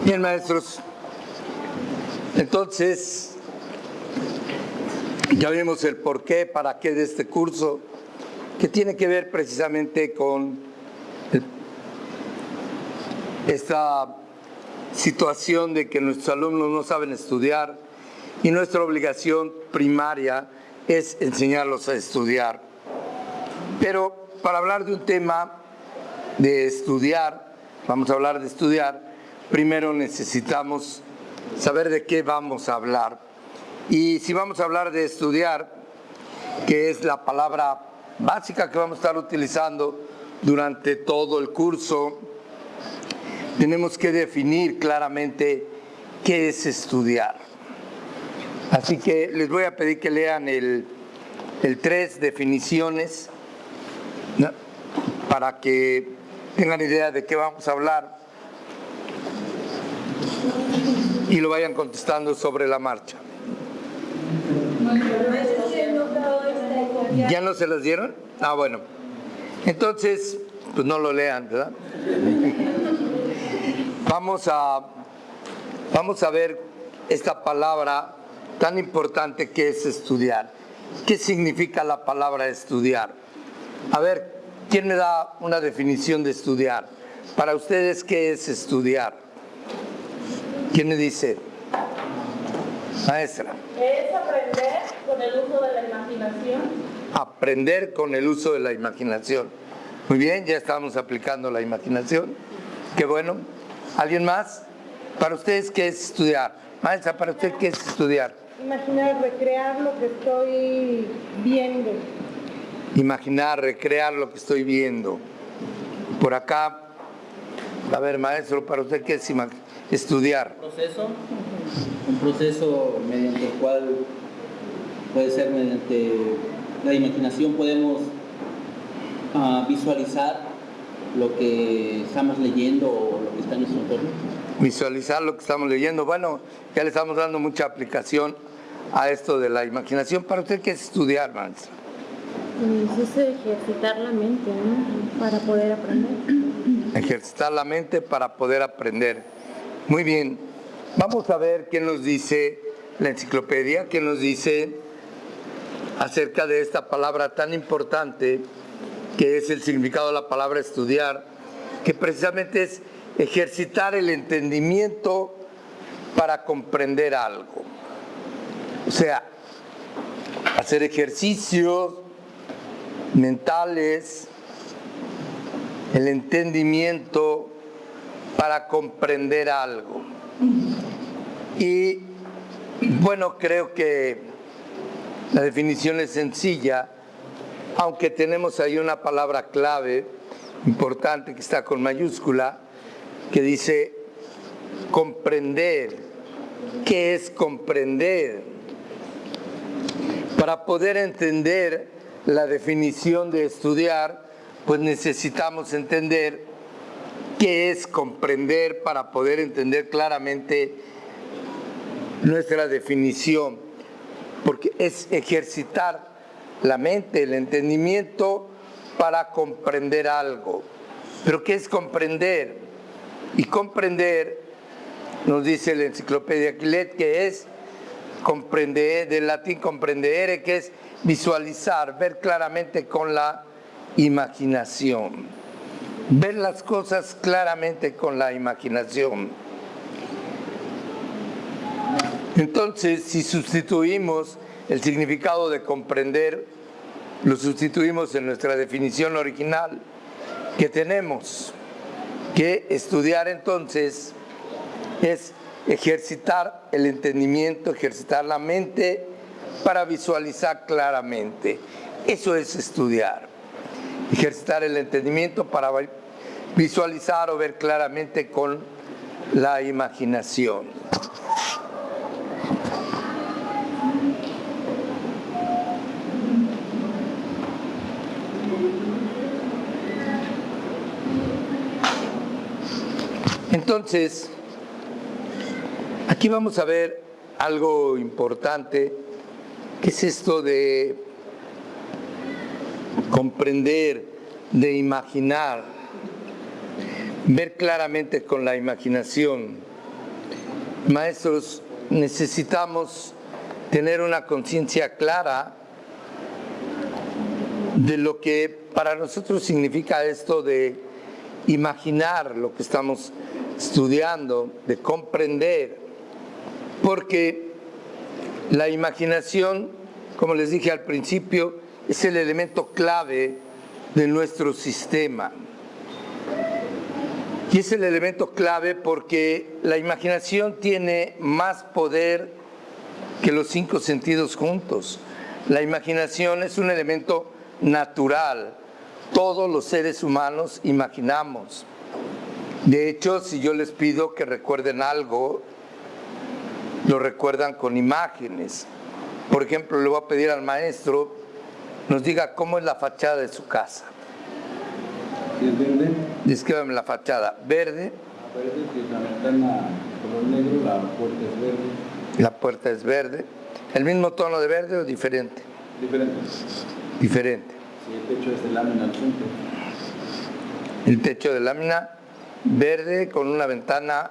Bien, maestros, entonces ya vimos el porqué, para qué de este curso, que tiene que ver precisamente con esta situación de que nuestros alumnos no saben estudiar y nuestra obligación primaria es enseñarlos a estudiar. Pero para hablar de un tema de estudiar, vamos a hablar de estudiar, primero necesitamos saber de qué vamos a hablar. Y si vamos a hablar de estudiar, que es la palabra básica que vamos a estar utilizando durante todo el curso, tenemos que definir claramente qué es estudiar. Así que les voy a pedir que lean el 3 definiciones, ¿no?, para que tengan idea de qué vamos a hablar y lo vayan contestando sobre la marcha. ¿Ya no se los dieron? Ah, bueno. Entonces, pues no lo lean, ¿verdad? Vamos a ver esta palabra tan importante que es estudiar. ¿Qué significa la palabra estudiar? A ver, ¿quién me da una definición de estudiar? Para ustedes, ¿qué es estudiar? ¿Quién me dice? Maestra. Es aprender con el uso de la imaginación. Aprender con el uso de la imaginación. Muy bien, ya estamos aplicando la imaginación. Qué bueno. ¿Alguien más? Para ustedes, ¿qué es estudiar? Maestra, ¿para usted qué es estudiar? Imaginar, recrear lo que estoy viendo. Imaginar, recrear lo que estoy viendo. Por acá, a ver, maestro, ¿para usted qué es estudiar? Un proceso mediante el cual puede ser mediante la imaginación podemos visualizar lo que estamos leyendo o lo que está en nuestro entorno. Visualizar lo que estamos leyendo. Bueno, ya le estamos dando mucha aplicación a esto de la imaginación. ¿Para usted qué es estudiar, maestra? Es ejercitar la mente, ¿no?, para poder aprender. Ejercitar la mente para poder aprender. Muy bien. Vamos a ver qué nos dice la enciclopedia, qué nos dice acerca de esta palabra tan importante que es el significado de la palabra estudiar, que precisamente es ejercitar el entendimiento para comprender algo. O sea, hacer ejercicios mentales, el entendimiento para comprender algo. Y bueno, creo que la definición es sencilla, aunque tenemos ahí una palabra clave importante que está con mayúscula, que dice comprender. ¿Qué es comprender? Para poder entender la definición de estudiar, pues necesitamos entender qué es comprender para poder entender claramente nuestra definición, porque es ejercitar la mente, el entendimiento para comprender algo. ¿Pero qué es comprender? Y comprender, nos dice la enciclopedia Quillet, que es comprender, del latín comprendere, que es visualizar, ver claramente con la imaginación. Ver las cosas claramente con la imaginación. Entonces, si sustituimos el significado de comprender, lo sustituimos en nuestra definición original que tenemos, que estudiar entonces es ejercitar el entendimiento, ejercitar la mente para visualizar claramente. Eso es estudiar. Ejercitar el entendimiento para visualizar o ver claramente con la imaginación. Entonces, aquí vamos a ver algo importante, que es esto de comprender, de imaginar, ver claramente con la imaginación. Maestros, necesitamos tener una conciencia clara de lo que para nosotros significa esto de imaginar lo que estamos estudiando, de comprender, porque la imaginación, como les dije al principio, es el elemento clave de nuestro sistema. Y es el elemento clave porque la imaginación tiene más poder que los 5 sentidos juntos. La imaginación es un elemento natural. Todos los seres humanos imaginamos. De hecho, si yo les pido que recuerden algo, lo recuerdan con imágenes. Por ejemplo, le voy a pedir al maestro, nos diga cómo es la fachada de su casa. ¿Es verde? Descríbame la fachada. Verde. Verde, que la ventana color negro, la puerta es verde. La puerta es verde. ¿El mismo tono de verde o diferente? Diferente. Diferente. Sí, el techo es de lámina al frente. El techo de lámina verde con una ventana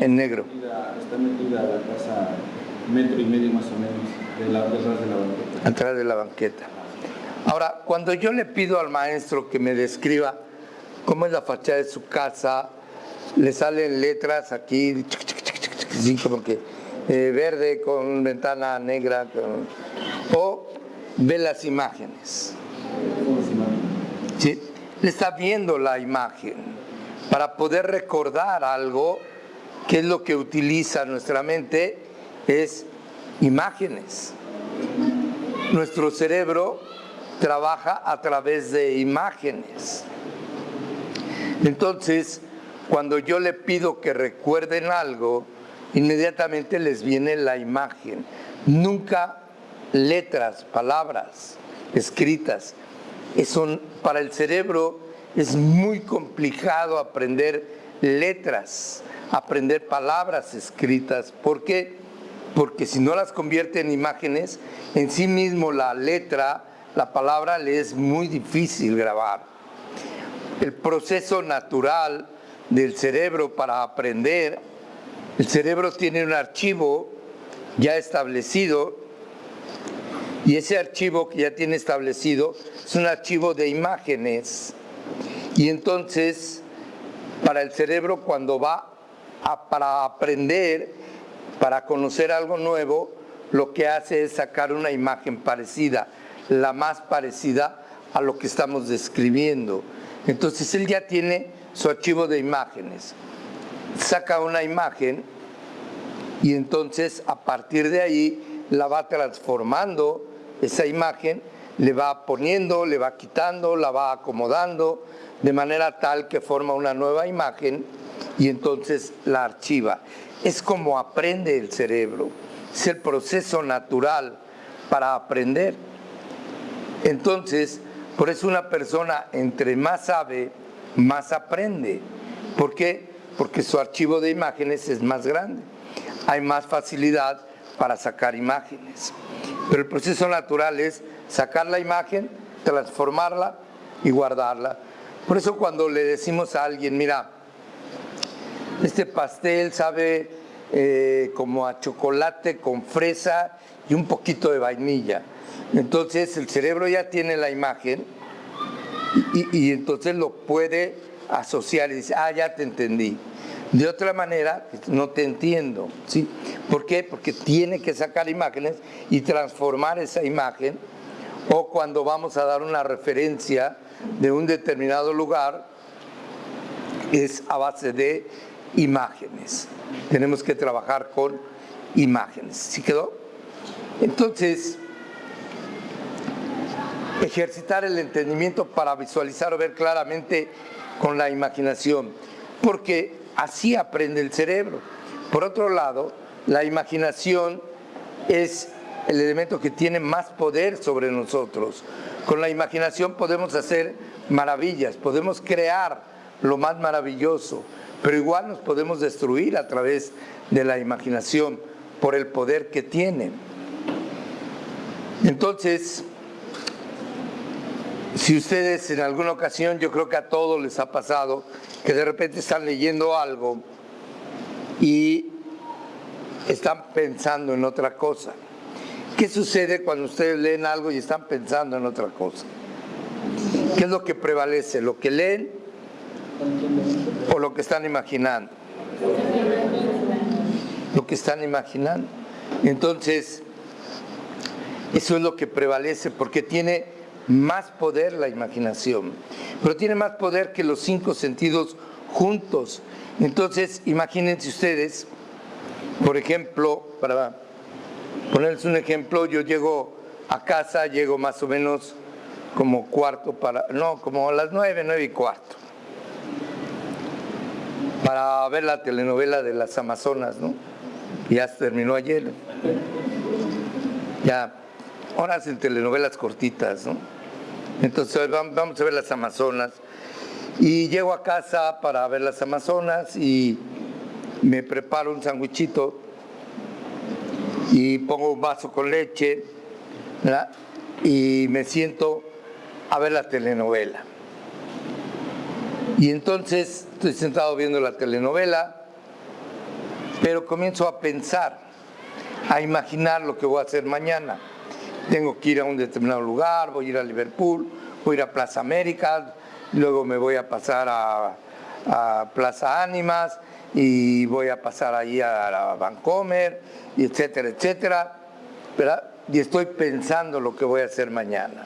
en negro. Está metida la casa 1,5 metros más o menos detrás de la banqueta. Atrás de la banqueta. Ahora, cuando yo le pido al maestro que me describa cómo es la fachada de su casa, le salen letras aquí, así como que verde con ventana negra, o ve las imágenes. ¿Sí? Le está viendo la imagen para poder recordar algo, que es lo que utiliza nuestra mente, es imágenes. Nuestro cerebro trabaja a través de imágenes. Entonces, cuando yo le pido que recuerden algo, inmediatamente les viene la imagen. Nunca letras, palabras escritas. Para el cerebro es muy complicado aprender letras, aprender palabras escritas. ¿Por qué? Porque si no las convierte en imágenes, en sí mismo la letra, la palabra le es muy difícil grabar. El proceso natural del cerebro para aprender, el cerebro tiene un archivo ya establecido, y ese archivo que ya tiene establecido es un archivo de imágenes. Y entonces, para el cerebro, cuando va para aprender, para conocer algo nuevo, lo que hace es sacar una imagen parecida, la más parecida a lo que estamos describiendo. Entonces él ya tiene su archivo de imágenes, saca una imagen y entonces a partir de ahí la va transformando, esa imagen le va poniendo, le va quitando, la va acomodando de manera tal que forma una nueva imagen y entonces la archiva. Es como aprende el cerebro, es el proceso natural para aprender. Entonces, por eso una persona entre más sabe, más aprende. ¿Por qué? Porque su archivo de imágenes es más grande. Hay más facilidad para sacar imágenes. Pero el proceso natural es sacar la imagen, transformarla y guardarla. Por eso cuando le decimos a alguien, mira, este pastel sabe como a chocolate con fresa y un poquito de vainilla. Entonces el cerebro ya tiene la imagen y entonces lo puede asociar y dice, ah, ya te entendí. De otra manera, no te entiendo, ¿sí? ¿Por qué? Porque tiene que sacar imágenes y transformar esa imagen, o cuando vamos a dar una referencia de un determinado lugar, es a base de imágenes. Tenemos que trabajar con imágenes. ¿Sí quedó? Entonces, ejercitar el entendimiento para visualizar o ver claramente con la imaginación, porque así aprende el cerebro. Por otro lado, la imaginación es el elemento que tiene más poder sobre nosotros. Con la imaginación podemos hacer maravillas, podemos crear lo más maravilloso, pero igual nos podemos destruir a través de la imaginación por el poder que tiene. Entonces, si ustedes en alguna ocasión, yo creo que a todos les ha pasado, que de repente están leyendo algo y están pensando en otra cosa. ¿Qué sucede cuando ustedes leen algo y están pensando en otra cosa? ¿Qué es lo que prevalece? ¿Lo que leen o lo que están imaginando? Lo que están imaginando. Entonces, eso es lo que prevalece, porque tiene más poder la imaginación, pero tiene más poder que los 5 sentidos juntos. Entonces, imagínense ustedes, por ejemplo, para ponerles un ejemplo, yo llego a casa, llego más o menos como como a las 9:45, para ver la telenovela de las Amazonas, ¿no? Ya se terminó ayer. Ya, ahora hacen telenovelas cortitas, ¿no? Entonces vamos a ver las Amazonas. Y llego a casa para ver las Amazonas y me preparo un sandwichito y pongo un vaso con leche, ¿verdad? Y me siento a ver la telenovela. Y entonces estoy sentado viendo la telenovela, pero comienzo a pensar, a imaginar lo que voy a hacer mañana. Tengo que ir a un determinado lugar, voy a ir a Liverpool, voy a ir a Plaza América, luego me voy a pasar a Plaza Ánimas y voy a pasar ahí a la Vancomer, y etcétera, etcétera, ¿verdad? Y estoy pensando lo que voy a hacer mañana.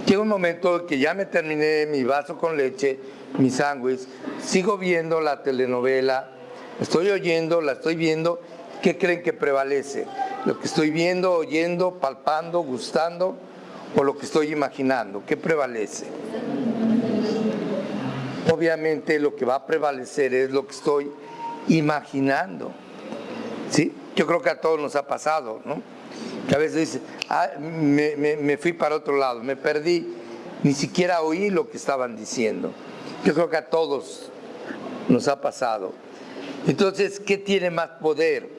Llega un momento en que ya me terminé mi vaso con leche, mi sándwich, sigo viendo la telenovela, estoy oyendo, la estoy viendo. ¿Qué creen que prevalece? ¿Lo que estoy viendo, oyendo, palpando, gustando o lo que estoy imaginando? ¿Qué prevalece? Obviamente lo que va a prevalecer es lo que estoy imaginando. ¿Sí? Yo creo que a todos nos ha pasado, ¿no? Que a veces dice, me fui para otro lado, me perdí, ni siquiera oí lo que estaban diciendo. Yo creo que a todos nos ha pasado. Entonces, ¿qué tiene más poder?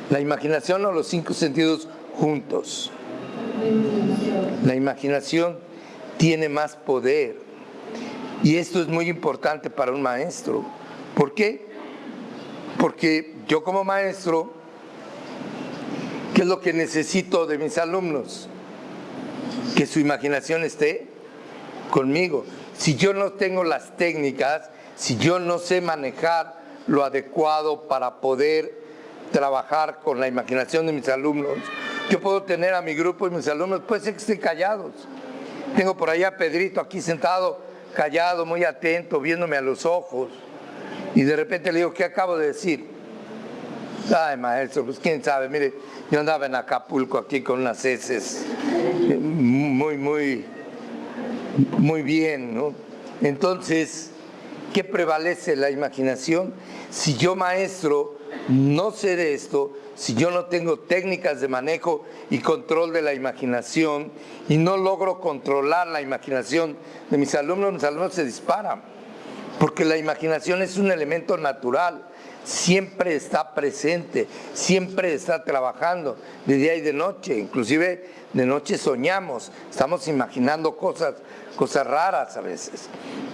¿La imaginación o los 5 sentidos juntos? La imaginación tiene más poder. Y esto es muy importante para un maestro. ¿Por qué? Porque yo como maestro, ¿qué es lo que necesito de mis alumnos? Que su imaginación esté conmigo. Si yo no tengo las técnicas, si yo no sé manejar lo adecuado para poder trabajar con la imaginación de mis alumnos, yo puedo tener a mi grupo y mis alumnos, puede ser que estén callados. Tengo por allá a Pedrito aquí sentado, callado, muy atento, viéndome a los ojos. Y de repente le digo, ¿qué acabo de decir? Ay, maestro, pues quién sabe, mire, yo andaba en Acapulco aquí con unas heces muy bien, ¿no? Entonces, ¿qué prevalece? La imaginación. Si yo, maestro, no sé de esto, si yo no tengo técnicas de manejo y control de la imaginación y no logro controlar la imaginación de mis alumnos se disparan, porque la imaginación es un elemento natural, siempre está presente, siempre está trabajando de día y de noche, inclusive de noche soñamos, estamos imaginando cosas raras a veces,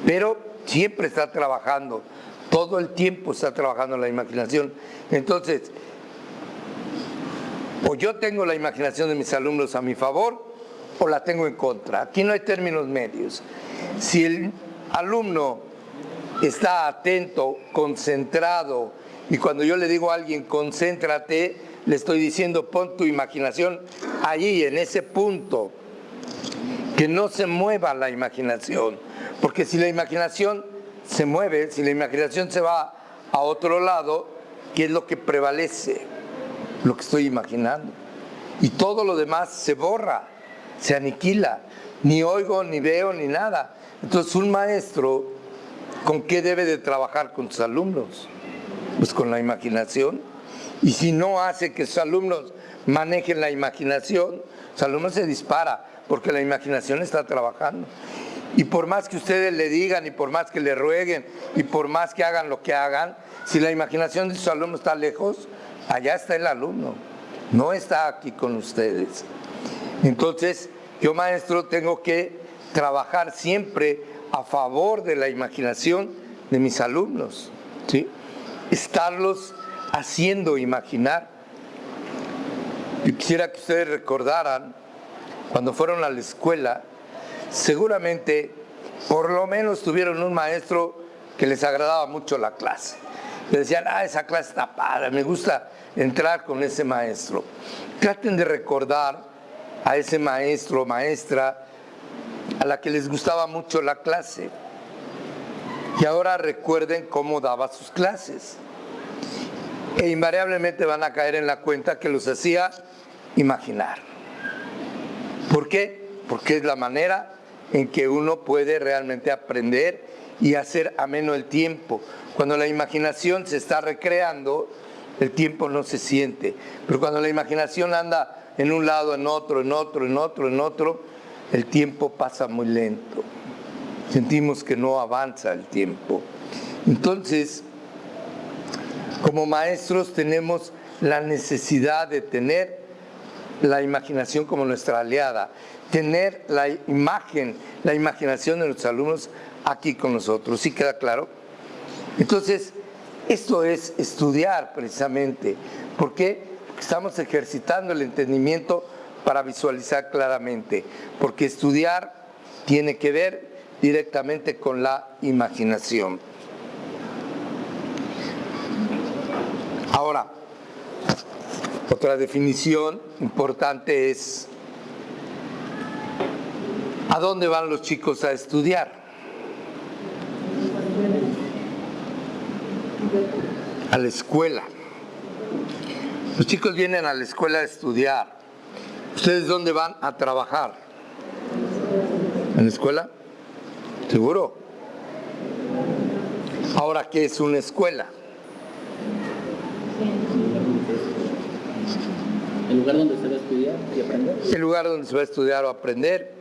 pero siempre está trabajando, todo el tiempo está trabajando la imaginación. Entonces, o yo tengo la imaginación de mis alumnos a mi favor o la tengo en contra. Aquí no hay términos medios. Si el alumno está atento, concentrado, y cuando yo le digo a alguien concéntrate, le estoy diciendo pon tu imaginación allí, en ese punto, que no se mueva la imaginación, porque si la imaginación se mueve, si la imaginación se va a otro lado, ¿qué es lo que prevalece? Lo que estoy imaginando. Y todo lo demás se borra, se aniquila, ni oigo, ni veo, ni nada. Entonces un maestro, ¿con qué debe de trabajar con sus alumnos? Pues con la imaginación. Y si no hace que sus alumnos manejen la imaginación, sus alumnos se dispara, porque la imaginación está trabajando. Y por más que ustedes le digan, y por más que le rueguen, y por más que hagan lo que hagan, si la imaginación de sus alumnos está lejos, allá está el alumno, no está aquí con ustedes. Entonces, yo, maestro, tengo que trabajar siempre a favor de la imaginación de mis alumnos, ¿sí? Estarlos haciendo imaginar. Yo quisiera que ustedes recordaran, cuando fueron a la escuela, seguramente por lo menos tuvieron un maestro que les agradaba mucho la clase. Le decían, esa clase está padre, me gusta entrar con ese maestro. Traten de recordar a ese maestro o maestra a la que les gustaba mucho la clase. Y ahora recuerden cómo daba sus clases. E invariablemente van a caer en la cuenta que los hacía imaginar. ¿Por qué? Porque es la manera en que uno puede realmente aprender y hacer ameno el tiempo. Cuando la imaginación se está recreando, el tiempo no se siente. Pero cuando la imaginación anda en un lado, en otro, en otro, en otro, en otro, el tiempo pasa muy lento. Sentimos que no avanza el tiempo. Entonces, como maestros tenemos la necesidad de tener la imaginación como nuestra aliada, tener la imagen, la imaginación de nuestros alumnos aquí con nosotros. ¿Sí queda claro? Entonces, esto es estudiar precisamente. ¿Por qué? Porque estamos ejercitando el entendimiento para visualizar claramente. Porque estudiar tiene que ver directamente con la imaginación. Ahora, otra definición importante es: ¿a dónde van los chicos a estudiar? A la escuela. Los chicos vienen a la escuela a estudiar. ¿Ustedes dónde van a trabajar? ¿En la escuela? ¿Seguro? Ahora, ¿qué es una escuela? ¿El lugar donde se va a estudiar y aprender? El lugar donde se va a estudiar o aprender.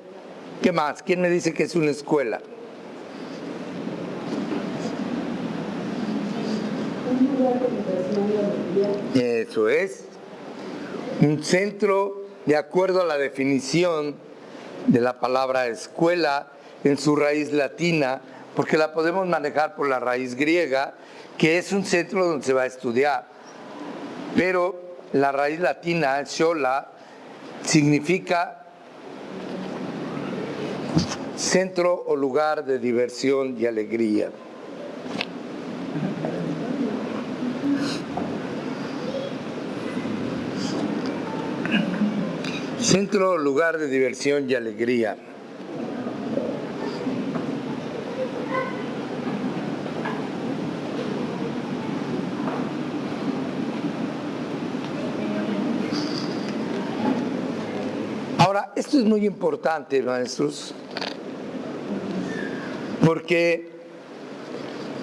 ¿Qué más? ¿Quién me dice que es una escuela? Eso es. Un centro, de acuerdo a la definición de la palabra escuela en su raíz latina, porque la podemos manejar por la raíz griega, que es un centro donde se va a estudiar. Pero la raíz latina, schola, significa centro o lugar de diversión y alegría. Centro o lugar de diversión y alegría. Ahora, esto es muy importante, maestros, porque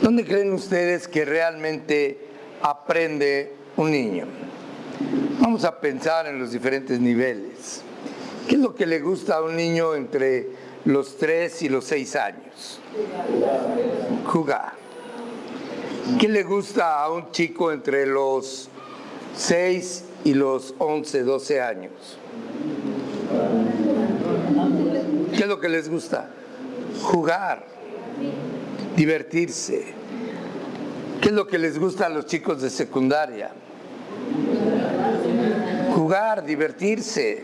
¿dónde creen ustedes que realmente aprende un niño? Vamos a pensar en los diferentes niveles. ¿Qué es lo que le gusta a un niño entre los 3 y los 6 años? Jugar. ¿Qué le gusta a un chico entre los 6 y los 11, 12 años? ¿Qué es lo que les gusta? Jugar, divertirse. ¿Qué es lo que les gusta a los chicos de secundaria? Jugar, divertirse,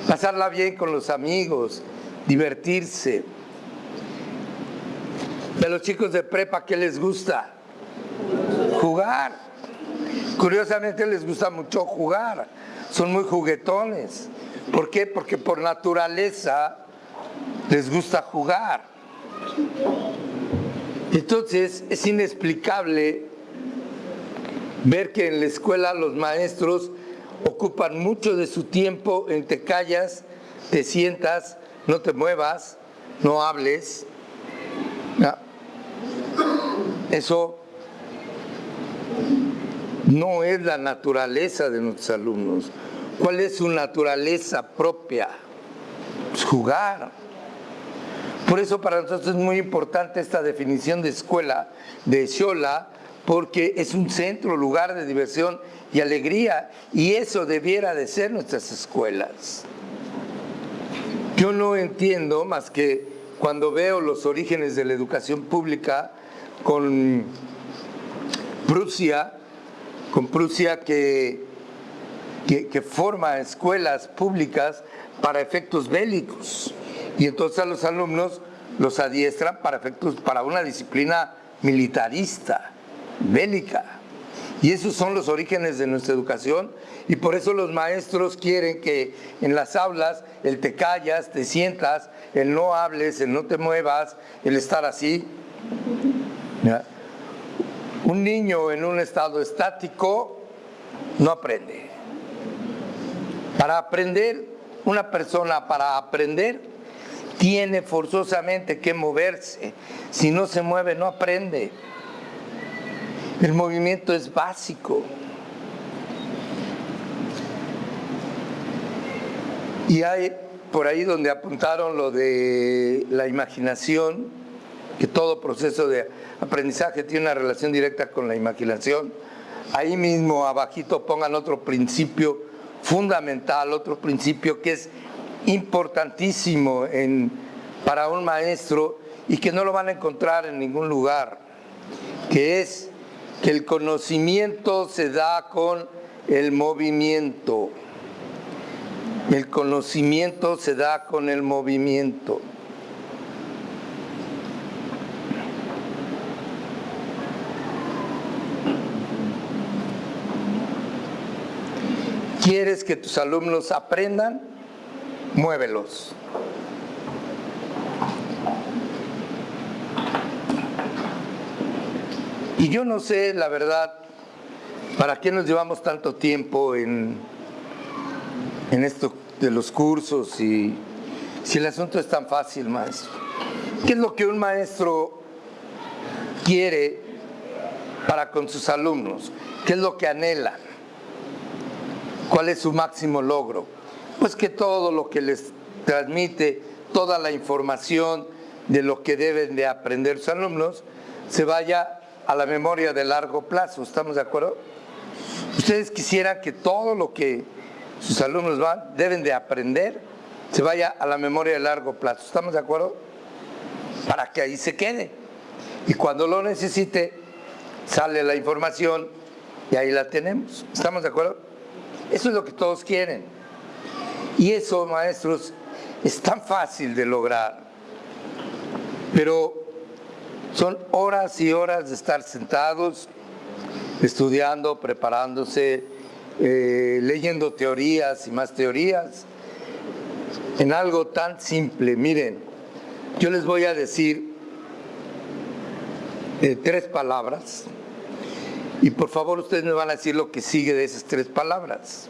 pasarla bien con los amigos, divertirse. De los chicos de prepa, ¿qué les gusta? Jugar. Curiosamente les gusta mucho jugar, son muy juguetones. ¿Por qué? Porque por naturaleza les gusta jugar. Entonces es inexplicable ver que en la escuela los maestros ocupan mucho de su tiempo en te callas, te sientas, no te muevas, no hables. Eso no es la naturaleza de nuestros alumnos. ¿Cuál es su naturaleza propia? Pues jugar. Por eso para nosotros es muy importante esta definición de escuela, de schola, porque es un centro, lugar de diversión y alegría, y eso debiera de ser nuestras escuelas. Yo no entiendo más que cuando veo los orígenes de la educación pública con Prusia, con Prusia que forma escuelas públicas para efectos bélicos. Y entonces a los alumnos los adiestran para una disciplina militarista, bélica. Y esos son los orígenes de nuestra educación, y por eso los maestros quieren que en las aulas el te callas, te sientas, el no hables, el no te muevas, el estar así. ¿Ya? Un niño en un estado estático no aprende. Para aprender, una persona para aprender tiene forzosamente que moverse. Si no se mueve, no aprende. El movimiento es básico. Y hay por ahí donde apuntaron lo de la imaginación, que todo proceso de aprendizaje tiene una relación directa con la imaginación. Ahí mismo abajito pongan otro principio fundamental, otro principio que es importantísimo para un maestro y que no lo van a encontrar en ningún lugar, que es que el conocimiento se da con el movimiento. El conocimiento se da con el movimiento. ¿Quieres que tus alumnos aprendan? Muévelos. Y yo no sé, la verdad, ¿para qué nos llevamos tanto tiempo en esto de los cursos? Y si el asunto es tan fácil, maestro. ¿Qué es lo que un maestro quiere para con sus alumnos? ¿Qué es lo que anhela? ¿Cuál es su máximo logro? Pues que todo lo que les transmite, toda la información de lo que deben de aprender sus alumnos, se vaya a la memoria de largo plazo. ¿Estamos de acuerdo? Ustedes quisieran que todo lo que sus alumnos deben de aprender se vaya a la memoria de largo plazo. ¿Estamos de acuerdo? Para que ahí se quede. Y cuando lo necesite, sale la información y ahí la tenemos. ¿Estamos de acuerdo? Eso es lo que todos quieren. Y eso, maestros, es tan fácil de lograr. Pero son horas y horas de estar sentados, estudiando, preparándose, leyendo teorías y más teorías, en algo tan simple. Miren, yo les voy a decir 3 palabras y por favor ustedes me van a decir lo que sigue de esas 3 palabras.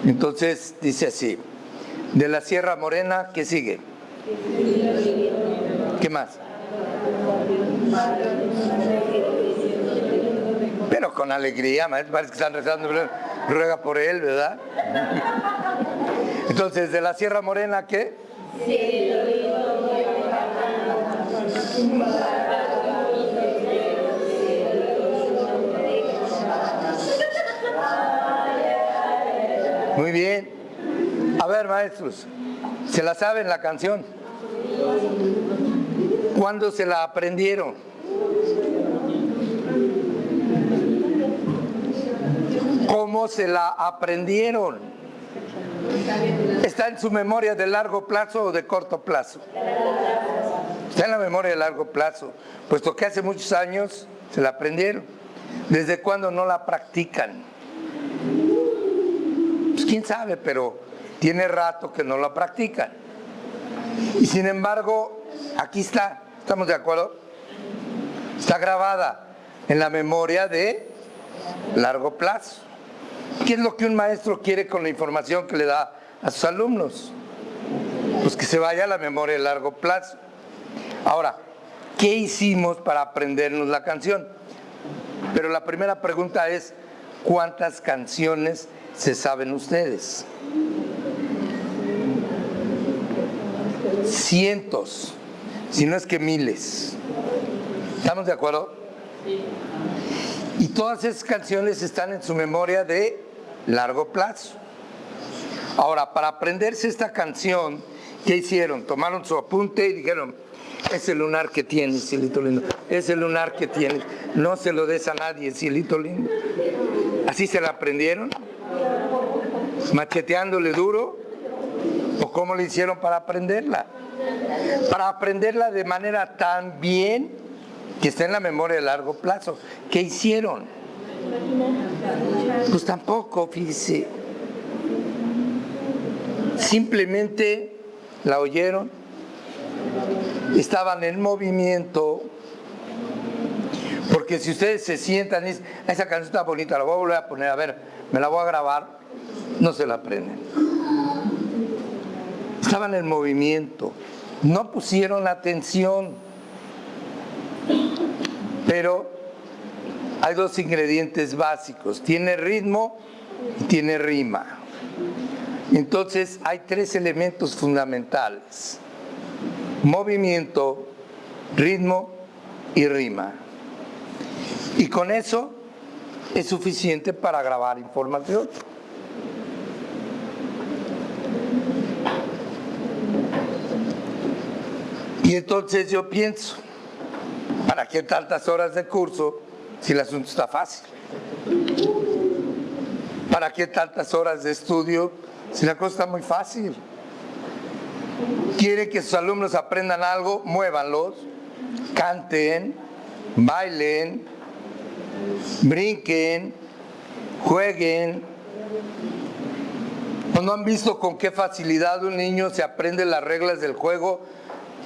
Entonces dice así: de la Sierra Morena, ¿qué sigue? ¿Qué más? Pero con alegría, maestro, parece que están rezando, ruega por él, ¿verdad? Entonces, de la Sierra Morena, ¿qué? Muy bien. A ver, maestros, ¿se la saben la canción? ¿Cuándo se la aprendieron? ¿Cómo se la aprendieron? ¿Está en su memoria de largo plazo o de corto plazo? Está en la memoria de largo plazo, puesto que hace muchos años se la aprendieron. ¿Desde cuándo no la practican? Pues quién sabe, pero tiene rato que no la practican. Y sin embargo, aquí está, ¿estamos de acuerdo? Está grabada en la memoria de largo plazo. ¿Qué es lo que un maestro quiere con la información que le da a sus alumnos? Pues que se vaya a la memoria de largo plazo. Ahora, ¿qué hicimos para aprendernos la canción? Pero la primera pregunta es: ¿cuántas canciones se saben ustedes? Cientos, si no es que miles. ¿Estamos de acuerdo? Y todas esas canciones están en su memoria de largo plazo. Ahora, para aprenderse esta canción, ¿qué hicieron? Tomaron su apunte y dijeron, ese lunar que tienes, cielito lindo, ese lunar que tienes, no se lo des a nadie, cielito lindo. ¿Así se la aprendieron? ¿Macheteándole duro? ¿O cómo le hicieron para aprenderla? Para aprenderla de manera tan bien que esté en la memoria de largo plazo. ¿Qué hicieron? Pues tampoco, fíjese. Simplemente la oyeron, estaban en movimiento, porque si ustedes se sientan y dicen, esa canción está bonita, la voy a volver a poner, a ver, me la voy a grabar, no se la aprenden. Estaban en movimiento, no pusieron atención, pero hay dos ingredientes básicos, tiene ritmo y tiene rima. Entonces hay tres elementos fundamentales: movimiento, ritmo y rima. Y con eso es suficiente para grabar información. Y entonces yo pienso, ¿para qué tantas horas de curso si el asunto está fácil? ¿Para qué tantas horas de estudio si la cosa está muy fácil? ¿Quiere que sus alumnos aprendan algo? Muévanlos, canten, bailen, brinquen, jueguen. ¿No han visto con qué facilidad un niño se aprende las reglas del juego?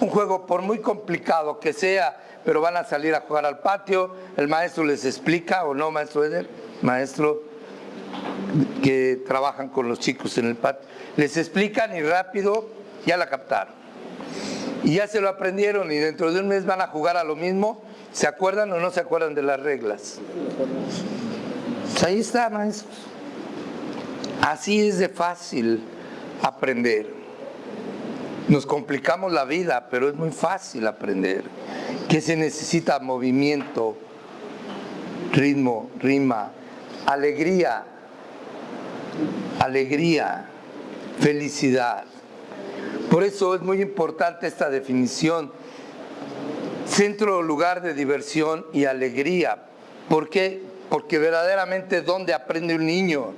Un juego, por muy complicado que sea, pero van a salir a jugar al patio, el maestro les explica, ¿o no, maestro Eder? Maestro que trabajan con los chicos en el patio, les explican y rápido ya la captaron. Y ya se lo aprendieron y dentro de un mes van a jugar a lo mismo. ¿Se acuerdan o no se acuerdan de las reglas? Pues ahí está, maestros. Así es de fácil aprender. Nos complicamos la vida, pero es muy fácil aprender. ¿Qué se necesita? Movimiento, ritmo, rima, alegría, felicidad. Por eso es muy importante esta definición: centro o lugar de diversión y alegría. ¿Por qué? Porque verdaderamente ¿dónde aprende un niño?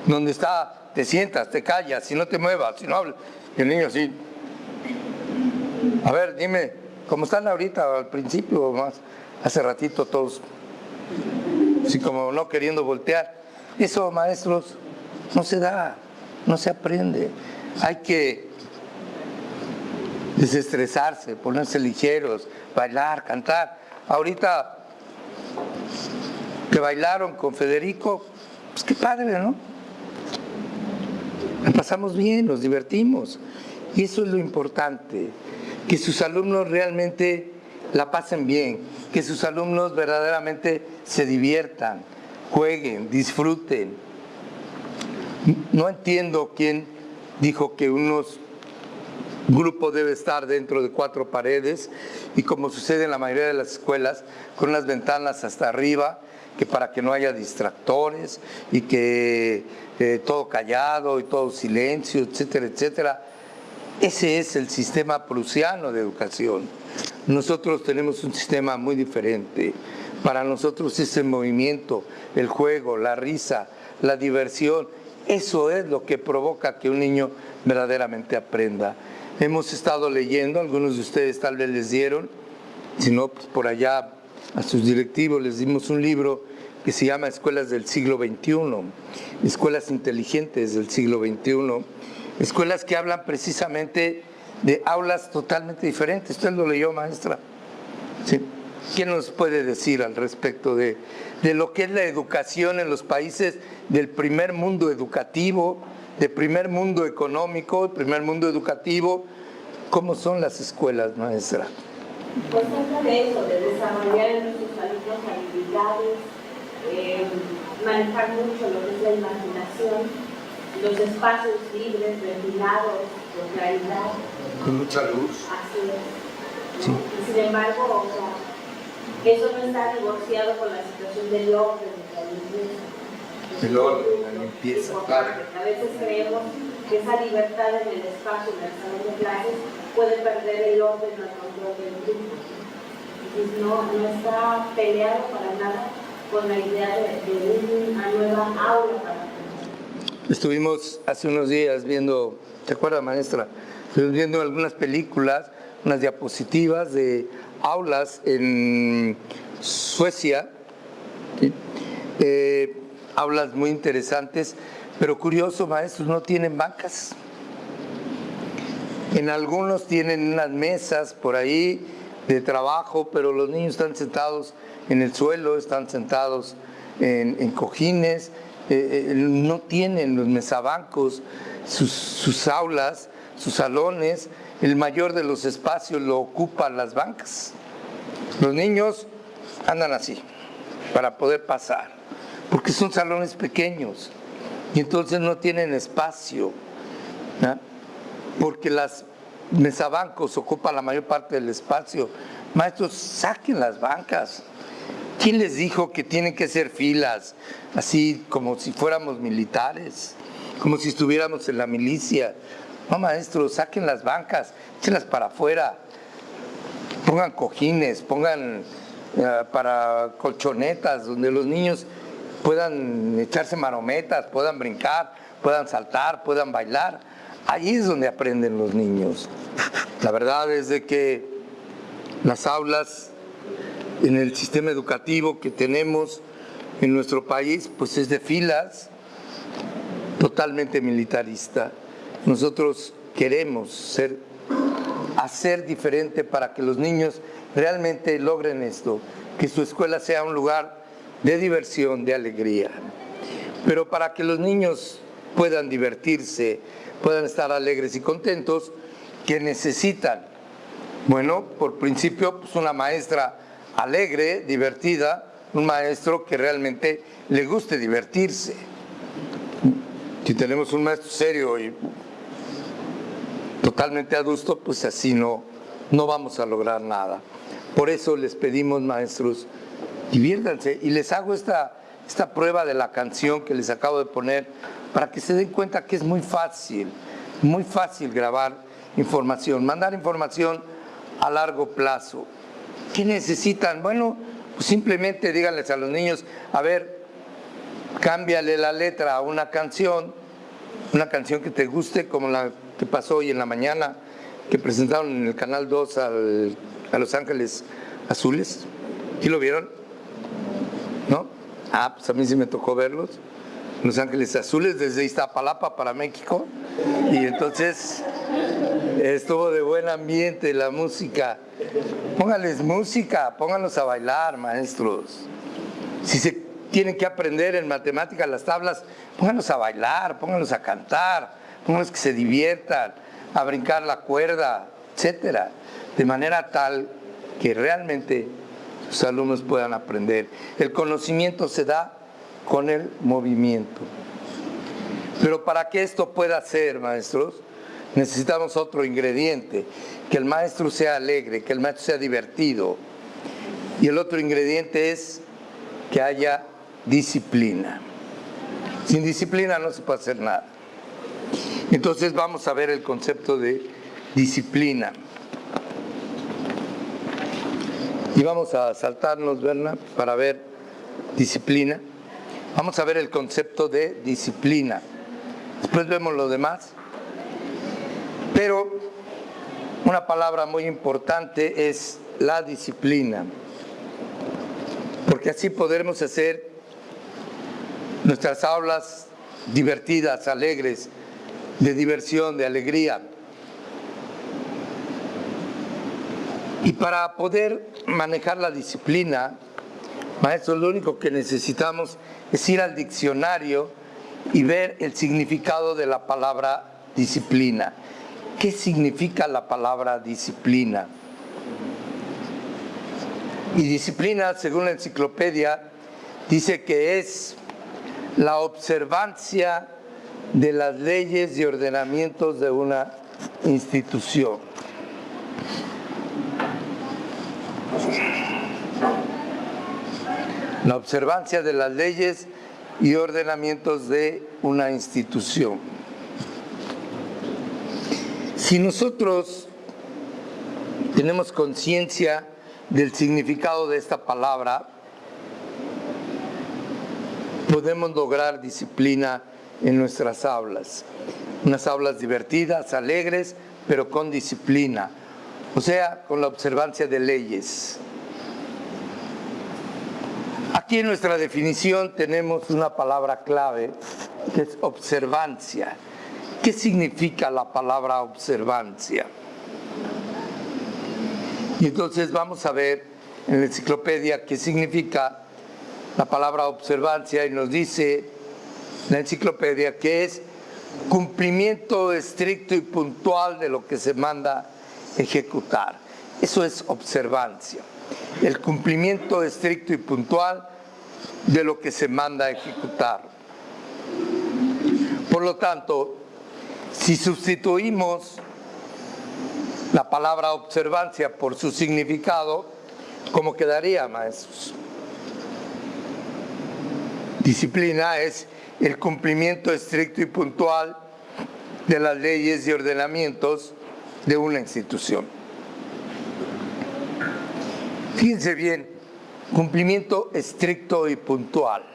Donde está, te sientas, te callas, si no te muevas, si no hablas. Y el niño así. A ver, dime, ¿cómo están ahorita al principio o más? Hace ratito todos, así como no queriendo voltear. Eso, maestros, no se da, no se aprende. Hay que desestresarse, ponerse ligeros, bailar, cantar. Ahorita que bailaron con Federico, pues qué padre, ¿no? La pasamos bien, nos divertimos. Y eso es lo importante, que sus alumnos realmente la pasen bien, que sus alumnos verdaderamente se diviertan, jueguen, disfruten. No entiendo quién dijo que un grupo debe estar dentro de 4 paredes y, como sucede en la mayoría de las escuelas, con unas ventanas hasta arriba, que para que no haya distractores y que todo callado y todo silencio, etcétera, etcétera. Ese es el sistema prusiano de educación. Nosotros tenemos un sistema muy diferente. Para nosotros es el movimiento, el juego, la risa, la diversión. Eso es lo que provoca que un niño verdaderamente aprenda. Hemos estado leyendo, algunos de ustedes tal vez les dieron, si no, pues por allá a sus directivos les dimos un libro que se llama Escuelas del siglo XXI, Escuelas inteligentes del siglo XXI, escuelas que hablan precisamente de aulas totalmente diferentes. ¿Usted lo leyó, maestra? ¿Sí? ¿Quién nos puede decir al respecto de lo que es la educación en los países del primer mundo educativo, del primer mundo económico, el primer mundo educativo? ¿Cómo son las escuelas, maestra? Pues habla de eso, de desarrollar en nuestros alumnos habilidades, manejar mucho lo que es la imaginación, los espacios libres, ventilados, con claridad. Con mucha luz. Así es. Sí. Y sin embargo, o sea, eso no está divorciado con la situación del orden, de la limpieza. El orden, la limpieza, claro. A veces creemos que esa libertad en el espacio, en el salón de clases, puede perder el orden o el control del grupo. Entonces no está peleado para nada con la idea de una nueva aula para todos. Estuvimos hace unos días viendo, ¿te acuerdas, maestra? Estuvimos viendo algunas películas, unas diapositivas de aulas en Suecia, ¿sí? Aulas muy interesantes, pero curioso, maestros, no tienen bancas. En algunos tienen unas mesas por ahí de trabajo, pero los niños están sentados en el suelo, están sentados en cojines, no tienen los mesabancos, sus aulas, sus salones, el mayor de los espacios lo ocupan las bancas. Los niños andan así para poder pasar, porque son salones pequeños y entonces no tienen espacio, ¿no? Porque las mesabancos ocupan la mayor parte del espacio. Maestros, saquen las bancas. ¿Quién les dijo que tienen que hacer filas así como si fuéramos militares, como si estuviéramos en la milicia? No, maestros, saquen las bancas, échenlas para afuera, pongan cojines, pongan para colchonetas donde los niños puedan echarse marometas, puedan brincar, puedan saltar, puedan bailar. Ahí es donde aprenden los niños. La verdad es de que las aulas en el sistema educativo que tenemos en nuestro país, pues es de filas, totalmente militarista. Nosotros queremos hacer diferente para que los niños realmente logren esto, que su escuela sea un lugar de diversión, de alegría. Pero para que los niños puedan divertirse, puedan estar alegres y contentos, ¿qué necesitan? Bueno, por principio, pues una maestra alegre, divertida, un maestro que realmente le guste divertirse. Si tenemos un maestro serio y totalmente adusto, pues así no vamos a lograr nada. Por eso les pedimos, maestros, diviértanse. Y les hago esta prueba de la canción que les acabo de poner para que se den cuenta que es muy fácil grabar información, mandar información a largo plazo. ¿Qué necesitan? Bueno, pues simplemente díganles a los niños, a ver, cámbiale la letra a una canción que te guste, como la que pasó hoy en la mañana, que presentaron en el Canal 2 a Los Ángeles Azules. ¿Sí lo vieron? ¿No? Pues a mí sí me tocó verlos. Los Ángeles Azules desde Iztapalapa para México. Y entonces estuvo de buen ambiente la música. Pónganles música, pónganlos a bailar, maestros. Si se tienen que aprender en matemáticas las tablas, pónganlos a bailar, pónganlos a cantar, pónganlos que se diviertan, a brincar la cuerda, etcétera, de manera tal que realmente sus alumnos puedan aprender. El conocimiento se da con el movimiento. Pero para que esto pueda ser, maestros, necesitamos otro ingrediente, que el maestro sea alegre, que el maestro sea divertido. Y el otro ingrediente es que haya disciplina. Sin disciplina no se puede hacer nada. Entonces vamos a ver el concepto de disciplina. Y vamos a saltarnos, Berna, para ver disciplina. Vamos a ver el concepto de disciplina. Después vemos lo demás. Pero una palabra muy importante es la disciplina. Porque así podremos hacer nuestras aulas divertidas, alegres, de diversión, de alegría. Y para poder manejar la disciplina, maestros, lo único que necesitamos es ir al diccionario y ver el significado de la palabra disciplina. ¿Qué significa la palabra disciplina? Y disciplina, según la enciclopedia, dice que es la observancia de las leyes y ordenamientos de una institución. La observancia de las leyes y ordenamientos de una institución. Si nosotros tenemos conciencia del significado de esta palabra, podemos lograr disciplina en nuestras aulas. Unas aulas divertidas, alegres, pero con disciplina. O sea, con la observancia de leyes. Aquí en nuestra definición tenemos una palabra clave, que es observancia. ¿Qué significa la palabra observancia? Y entonces vamos a ver en la enciclopedia qué significa la palabra observancia, y nos dice la enciclopedia que es cumplimiento estricto y puntual de lo que se manda ejecutar. Eso es observancia, el cumplimiento estricto y puntual de lo que se manda ejecutar. Por lo tanto, si sustituimos la palabra observancia por su significado, ¿cómo quedaría, maestros? Disciplina es el cumplimiento estricto y puntual de las leyes y ordenamientos de una institución. Fíjense bien, cumplimiento estricto y puntual.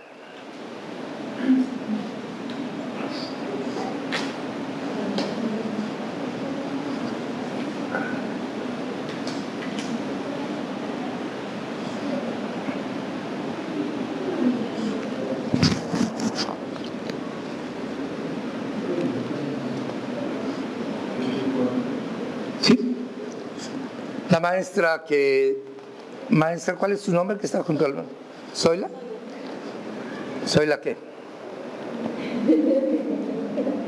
La maestra Maestra, ¿cuál es su nombre que está junto al... ¿Zoila? ¿Zoila qué?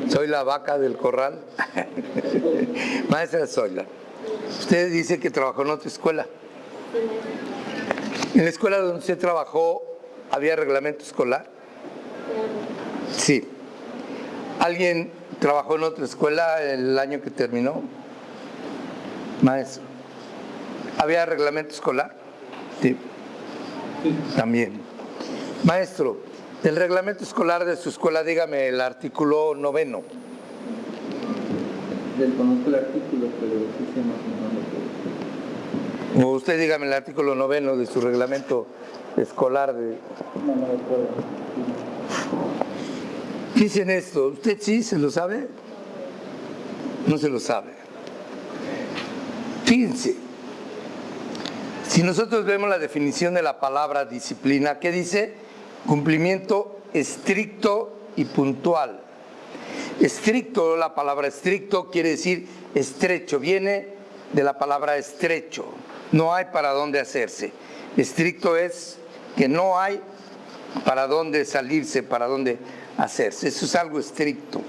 ¿Soy la vaca del corral? Maestra Zoila, usted dice que trabajó en otra escuela. ¿En la escuela donde usted trabajó había reglamento escolar? Sí. ¿Alguien trabajó en otra escuela el año que terminó? Maestro, ¿había reglamento escolar? Sí. También. Maestro, del reglamento escolar de su escuela, dígame el artículo 9. Desconozco el artículo, pero sí sé más o menos. O usted dígame el artículo 9 de su reglamento escolar. No me acuerdo. Dicen esto, ¿usted sí se lo sabe? No se lo sabe. Fíjense, si nosotros vemos la definición de la palabra disciplina, ¿qué dice? Cumplimiento estricto y puntual. Estricto, la palabra estricto quiere decir estrecho, viene de la palabra estrecho, no hay para dónde hacerse. Estricto es que no hay para dónde salirse, para dónde hacerse. Eso es algo estricto,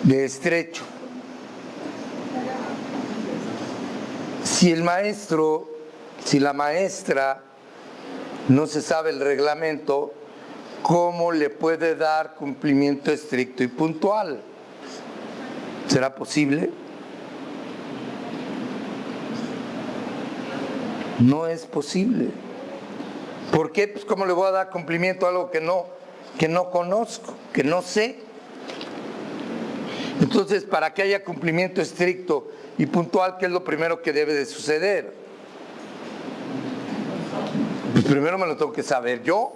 de estrecho. Si el maestro, si la maestra no se sabe el reglamento, ¿cómo le puede dar cumplimiento estricto y puntual? ¿Será posible? No es posible. ¿Por qué? Pues ¿cómo le voy a dar cumplimiento a algo que no conozco, que no sé? Entonces, para que haya cumplimiento estricto y puntual, ¿qué es lo primero que debe de suceder? Pues primero me lo tengo que saber yo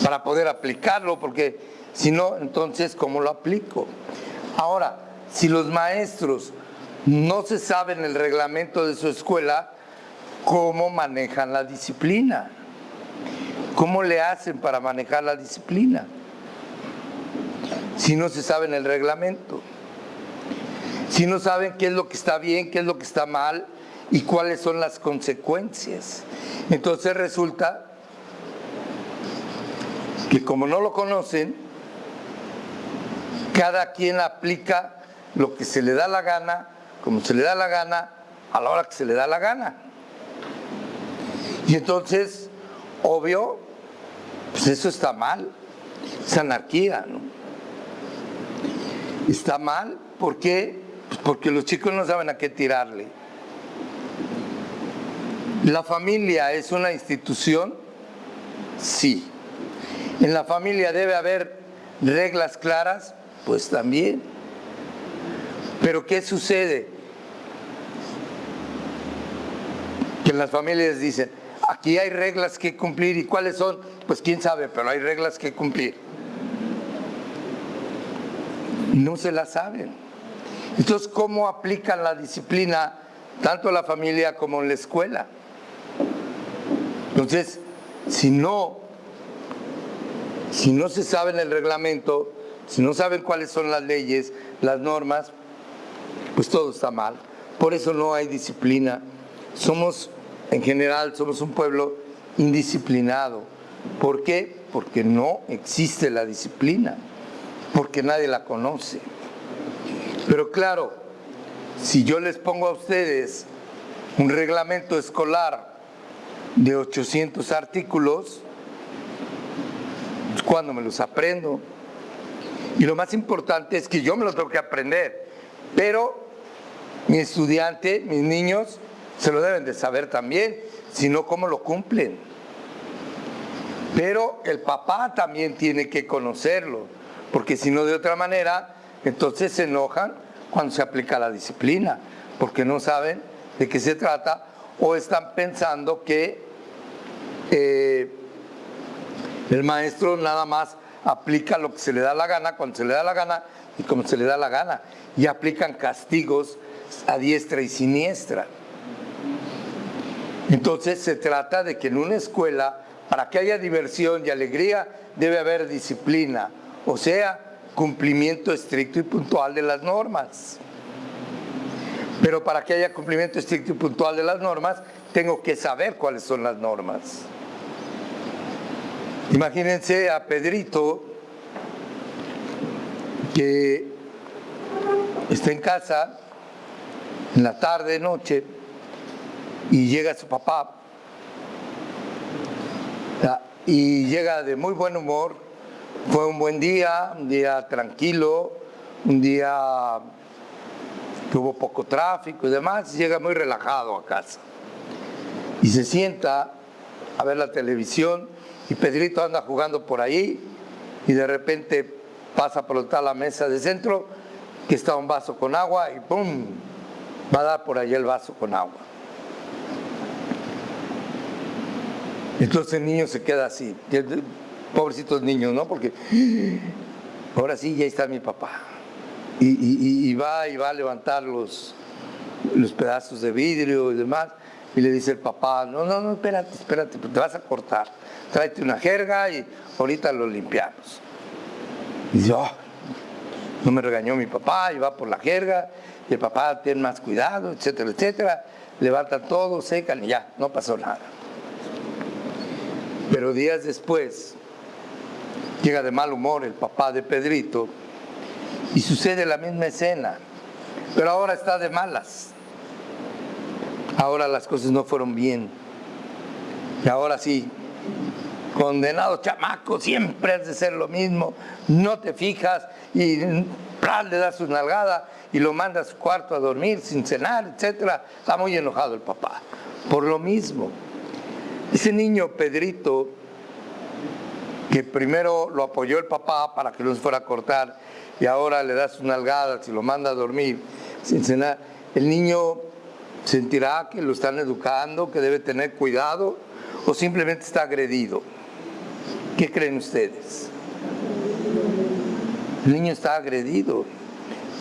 para poder aplicarlo, porque si no, entonces, ¿cómo lo aplico? Ahora, si los maestros no se saben el reglamento de su escuela, ¿cómo manejan la disciplina? ¿Cómo le hacen para manejar la disciplina? Si no se saben el reglamento, si no saben qué es lo que está bien, qué es lo que está mal y cuáles son las consecuencias. Entonces resulta que como no lo conocen, cada quien aplica lo que se le da la gana, como se le da la gana, a la hora que se le da la gana. Y entonces, obvio, pues eso está mal, es anarquía, ¿no? Está mal, ¿por qué? Pues porque los chicos no saben a qué tirarle. ¿La familia es una institución? Sí. ¿En la familia debe haber reglas claras? Pues también. Pero ¿qué sucede? Que en las familias dicen, aquí hay reglas que cumplir. ¿Y cuáles son? Pues quién sabe, pero hay reglas que cumplir. No se las saben. Entonces, ¿cómo aplican la disciplina tanto en la familia como en la escuela? Entonces, si no se sabe el reglamento, si no saben cuáles son las leyes, las normas, pues todo está mal. Por eso no hay disciplina. En general, somos un pueblo indisciplinado. ¿Por qué? Porque no existe la disciplina, porque nadie la conoce. Pero claro, si yo les pongo a ustedes un reglamento escolar de 800 artículos, pues ¿cuándo me los aprendo? Y lo más importante es que yo me lo tengo que aprender, pero mi estudiante, mis niños, se lo deben de saber también, si no, ¿cómo lo cumplen? Pero el papá también tiene que conocerlo, porque si no, de otra manera, entonces se enojan cuando se aplica la disciplina, porque no saben de qué se trata o están pensando que el maestro nada más aplica lo que se le da la gana, cuando se le da la gana y como se le da la gana, y aplican castigos a diestra y siniestra. Entonces se trata de que en una escuela, para que haya diversión y alegría, debe haber disciplina, o sea, cumplimiento estricto y puntual de las normas. Pero para que haya cumplimiento estricto y puntual de las normas, tengo que saber cuáles son las normas. Imagínense a Pedrito, que está en casa, en la tarde, noche, y llega su papá, y llega de muy buen humor. Fue un buen día, un día tranquilo, un día que hubo poco tráfico y demás, y llega muy relajado a casa. Y se sienta a ver la televisión, y Pedrito anda jugando por ahí, y de repente pasa por la mesa de centro, que está un vaso con agua, y ¡pum!, va a dar por allá el vaso con agua. Entonces el niño se queda así, pobrecitos niños, ¿no? Porque ahora sí, ya está mi papá. Y va a levantar los pedazos de vidrio y demás, y le dice el papá, no, espérate, te vas a cortar. Tráete una jerga y ahorita lo limpiamos. Y dice, no me regañó mi papá, y va por la jerga, y el papá tiene más cuidado, etcétera, etcétera. Levantan todo, secan y ya, no pasó nada. Pero días después, llega de mal humor el papá de Pedrito y sucede la misma escena, pero ahora está de malas. Ahora las cosas no fueron bien. Y ahora sí, condenado chamaco, siempre has de ser lo mismo, no te fijas y le das su nalgada y lo manda a su cuarto a dormir sin cenar, etcétera. Está muy enojado el papá por lo mismo. Ese niño Pedrito, que primero lo apoyó el papá para que no se fuera a cortar y ahora le da sus nalgadas y lo manda a dormir sin cenar, el niño sentirá que lo están educando, que debe tener cuidado, o simplemente está agredido. ¿Qué creen ustedes? El niño está agredido.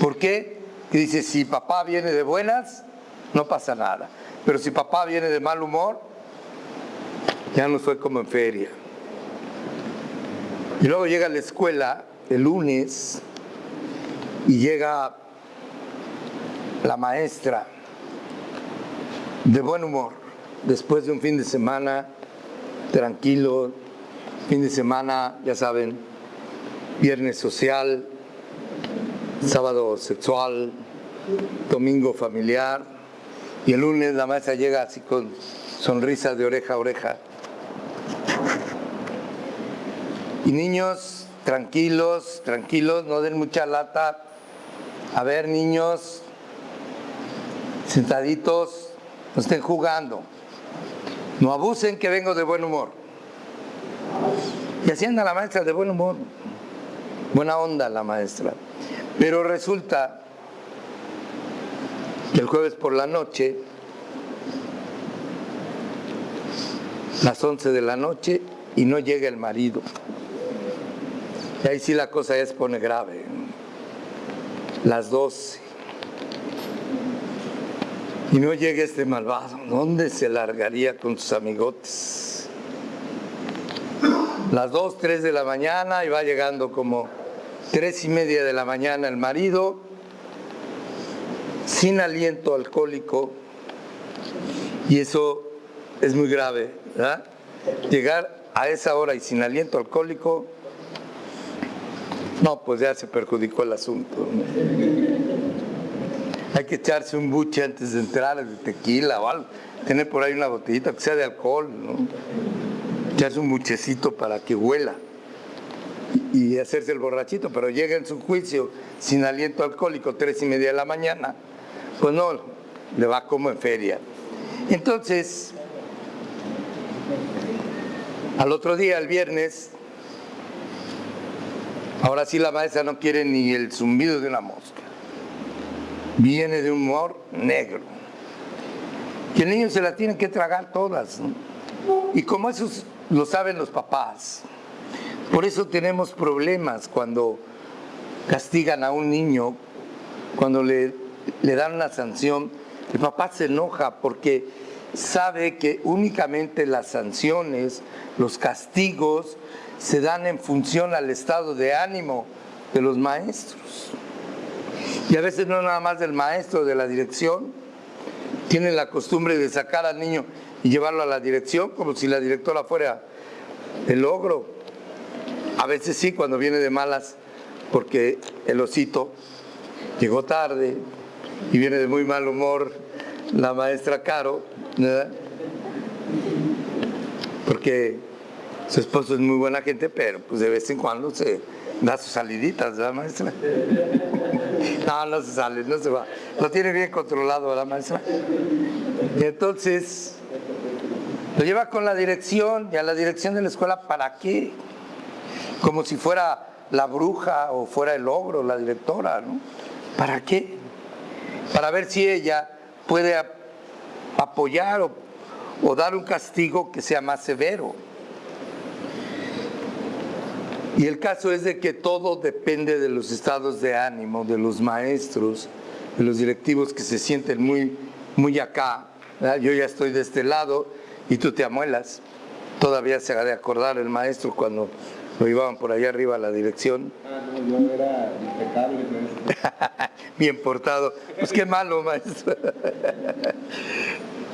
¿Por qué? Que dice, si papá viene de buenas, no pasa nada. Pero si papá viene de mal humor, ya no fue como en feria. Y luego llega a la escuela el lunes y llega la maestra de buen humor, después de un fin de semana tranquilo, fin de semana, ya saben, viernes social, sábado sexual, domingo familiar, y el lunes la maestra llega así con sonrisa de oreja a oreja. Y niños, tranquilos, no den mucha lata. A ver, niños, sentaditos, no estén jugando. No abusen que vengo de buen humor. Y así anda la maestra de buen humor. Buena onda la maestra. Pero resulta que el jueves por la noche, las 11 de la noche, y no llega el marido. Y ahí sí la cosa ya se pone grave. Las 12. Y no llega este malvado. ¿Dónde se largaría con sus amigotes? Las 2, 3 de la mañana, y va llegando como 3:30 de la mañana el marido, sin aliento alcohólico, y eso es muy grave, ¿verdad? Llegar a esa hora y sin aliento alcohólico, no, pues ya se perjudicó el asunto, ¿no? Hay que echarse un buche antes de entrar, de tequila o algo, tener por ahí una botellita que sea de alcohol, ¿no? Echarse un buchecito para que huela y hacerse el borrachito, pero llega en su juicio sin aliento alcohólico, 3:30 de la mañana, pues no, le va como en feria. Entonces, al otro día, el viernes, ahora sí la maestra no quiere ni el zumbido de una mosca. Viene de un humor negro. Que el niño se la tienen que tragar todas, ¿no? Y como eso lo saben los papás, por eso tenemos problemas cuando castigan a un niño, cuando le dan una sanción. El papá se enoja porque sabe que únicamente las sanciones, los castigos, se dan en función al estado de ánimo de los maestros. Y a veces no nada más del maestro, de la dirección. Tienen la costumbre de sacar al niño y llevarlo a la dirección como si la directora fuera el ogro. A veces sí, cuando viene de malas, porque el osito llegó tarde y viene de muy mal humor la maestra Caro, ¿verdad? Porque su esposo es muy buena gente, pero pues de vez en cuando se da sus saliditas, ¿verdad, maestra? No, no se sale, no se va. Lo tiene bien controlado, ¿verdad, maestra? Y entonces lo lleva con la dirección, y a la dirección de la escuela, ¿para qué? Como si fuera la bruja o fuera el ogro, la directora, ¿no? ¿Para qué? Para ver si ella puede apoyar o dar un castigo que sea más severo. Y el caso es de que todo depende de los estados de ánimo, de los maestros, de los directivos que se sienten muy acá, ¿verdad? Yo ya estoy de este lado y tú te amuelas. Todavía se ha de acordar el maestro cuando lo llevaban por allá arriba a la dirección. No, yo era impecable, maestro. Bien portado. Pues qué malo, maestro.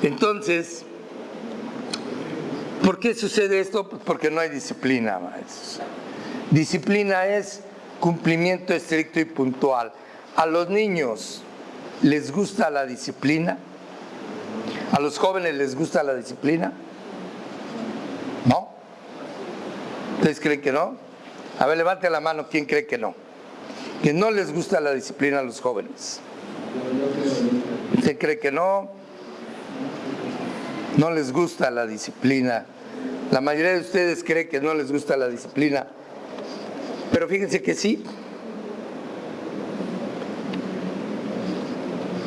Entonces, ¿por qué sucede esto? Pues porque no hay disciplina, maestros. Disciplina es cumplimiento estricto y puntual. ¿A los niños les gusta la disciplina? ¿A los jóvenes les gusta la disciplina? ¿No? ¿Ustedes creen que no? A ver, levante la mano, ¿quién cree que no? Que no les gusta la disciplina a los jóvenes. ¿Usted cree que no? No les gusta la disciplina. La mayoría de ustedes cree que no les gusta la disciplina. Pero fíjense que sí.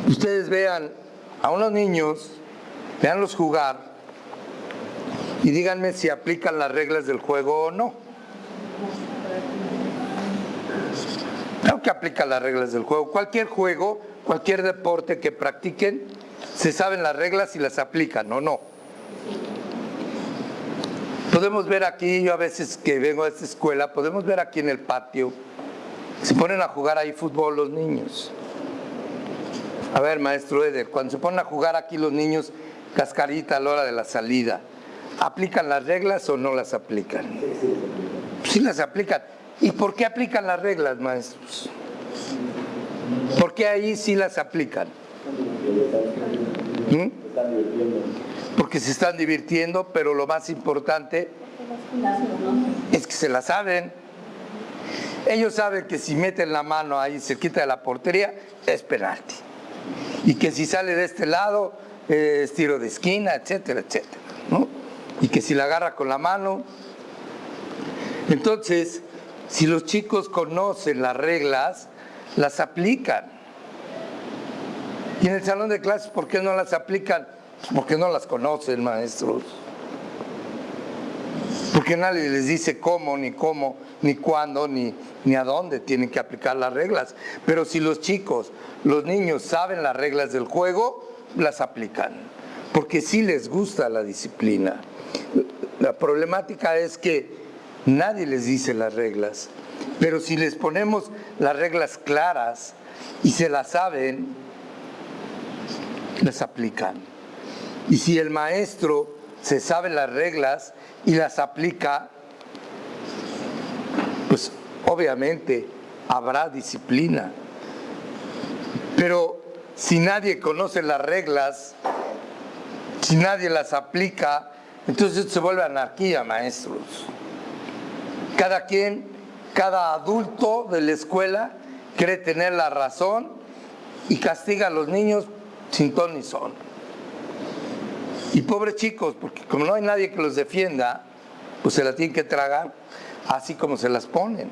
Ustedes vean a unos niños, veanlos jugar y díganme si aplican las reglas del juego o no. Claro que aplican las reglas del juego. Cualquier juego, cualquier deporte que practiquen, se saben las reglas y las aplican, ¿o no? Podemos ver aquí, yo a veces que vengo a esta escuela, podemos ver aquí en el patio, se ponen a jugar ahí fútbol los niños. A ver, maestro Eder, cuando se ponen a jugar aquí los niños, cascarita a la hora de la salida, ¿aplican las reglas o no las aplican? Sí las aplican. ¿Y por qué aplican las reglas, maestros? ¿Por qué ahí sí las aplican? Porque se están divirtiendo, pero lo más importante es que se la saben. Ellos saben que si meten la mano ahí cerquita de la portería, es penalti. Y que si sale de este lado, es tiro de esquina, etcétera, etcétera, ¿no? Y que si la agarra con la mano. Entonces, si los chicos conocen las reglas, las aplican. Y en el salón de clases, ¿por qué no las aplican? Porque no las conocen, maestros. Porque nadie les dice cómo, ni cuándo, ni a dónde tienen que aplicar las reglas. Pero si los chicos, los niños saben las reglas del juego, las aplican. Porque sí les gusta la disciplina. La problemática es que nadie les dice las reglas. Pero si les ponemos las reglas claras y se las saben, las aplican. Y si el maestro se sabe las reglas y las aplica, pues obviamente habrá disciplina. Pero si nadie conoce las reglas, si nadie las aplica, entonces se vuelve anarquía, maestros. Cada adulto de la escuela cree tener la razón y castiga a los niños sin ton ni son. Y pobres chicos, porque como no hay nadie que los defienda, pues se la tienen que tragar así como se las ponen.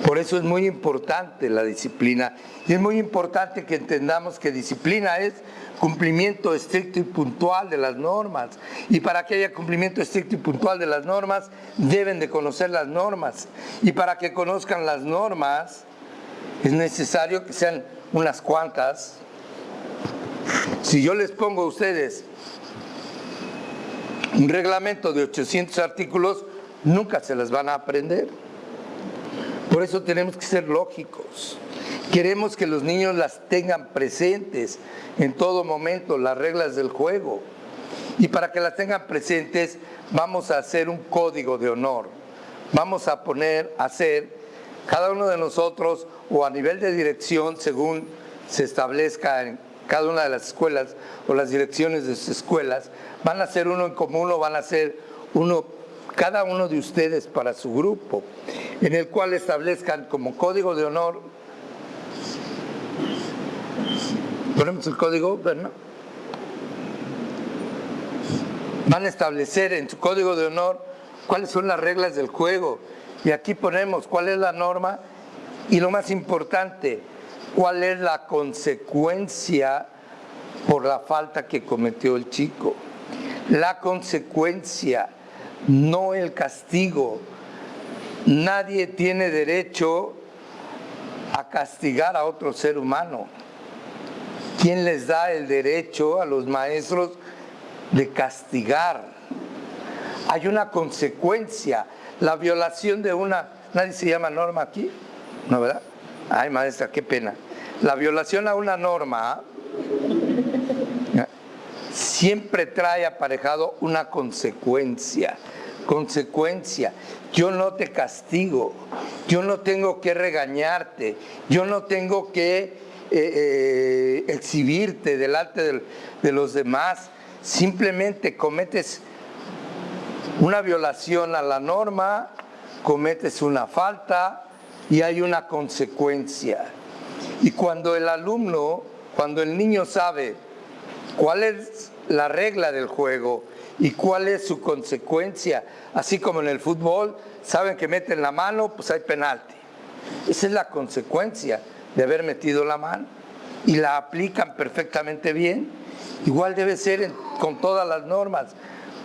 Por eso es muy importante la disciplina. Y es muy importante que entendamos que disciplina es cumplimiento estricto y puntual de las normas. Y para que haya cumplimiento estricto y puntual de las normas, deben de conocer las normas. Y para que conozcan las normas, es necesario que sean unas cuantas. Si yo les pongo a ustedes un reglamento de 800 artículos, nunca se las van a aprender. Por eso tenemos que ser lógicos. Queremos que los niños las tengan presentes en todo momento, las reglas del juego. Y para que las tengan presentes, vamos a hacer un código de honor. Vamos a hacer cada uno de nosotros, o a nivel de dirección, según se establezca en cada una de las escuelas o las direcciones de sus escuelas, van a hacer uno en común o van a hacer uno, cada uno de ustedes para su grupo, en el cual establezcan como código de honor. ¿Ponemos el código? ¿No? Van a establecer en su código de honor cuáles son las reglas del juego. Y aquí ponemos cuál es la norma y lo más importante, cuál es la consecuencia por la falta que cometió el chico. La consecuencia, no el castigo. Nadie tiene derecho a castigar a otro ser humano. ¿Quién les da el derecho a los maestros de castigar? Hay una consecuencia. La violación de una... ¿Nadie se llama norma aquí? ¿No, verdad? Ay, maestra, qué pena. La violación a una norma siempre trae aparejado una consecuencia. Consecuencia. Yo no te castigo. Yo no tengo que regañarte. Yo no tengo que exhibirte delante de los demás. Simplemente cometes una violación a la norma, cometes una falta y hay una consecuencia. Y cuando el alumno, cuando el niño sabe cuál es la regla del juego y cuál es su consecuencia, así como en el fútbol, saben que meten la mano, pues hay penalti. Esa es la consecuencia de haber metido la mano y la aplican perfectamente bien. Igual debe ser con todas las normas.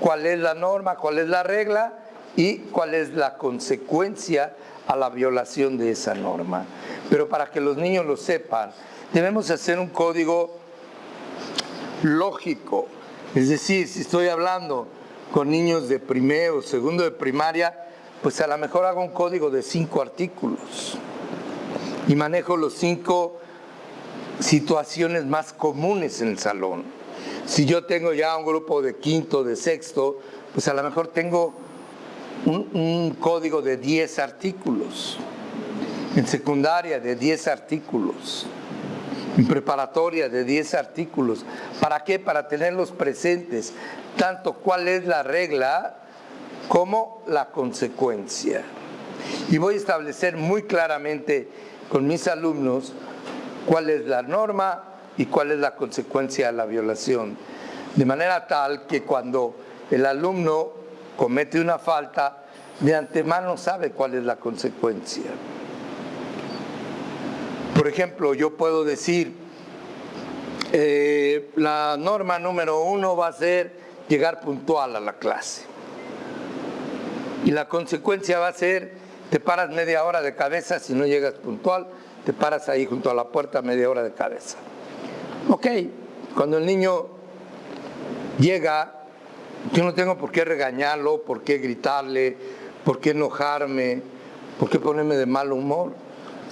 ¿Cuál es la norma? ¿Cuál es la regla? Y cuál es la consecuencia a la violación de esa norma. Pero para que los niños lo sepan, debemos hacer un código lógico. Es decir, si estoy hablando con niños de primero o segundo de primaria, pues a lo mejor hago un código de 5 artículos y manejo los 5 situaciones más comunes en el salón. Si yo tengo ya un grupo de quinto, de sexto, pues a lo mejor tengo un código de 10 artículos. En secundaria de 10 artículos. En preparatoria de 10 artículos. ¿Para qué? Para tenerlos presentes. Tanto cuál es la regla como la consecuencia. Y voy a establecer muy claramente con mis alumnos cuál es la norma y cuál es la consecuencia de la violación. De manera tal que cuando el alumno comete una falta, de antemano sabe cuál es la consecuencia. Por ejemplo, yo puedo decir, La norma número 1 va a ser llegar puntual a la clase. Y la consecuencia va a ser, te paras media hora de cabeza, si no llegas puntual, te paras ahí junto a la puerta media hora de cabeza. Ok, cuando el niño llega, yo no tengo por qué regañarlo, por qué gritarle, por qué enojarme, por qué ponerme de mal humor.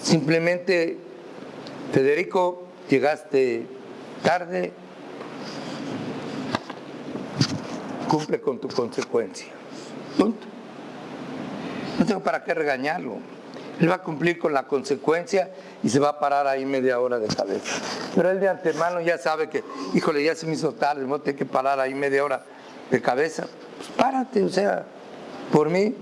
Simplemente, Federico, llegaste tarde, cumple con tu consecuencia. Punto. No tengo para qué regañarlo. Él va a cumplir con la consecuencia y se va a parar ahí media hora de cabeza. Pero él de antemano ya sabe que, híjole, ya se me hizo tarde, voy a tener que parar ahí media hora de cabeza. Pues párate, o sea, por mí,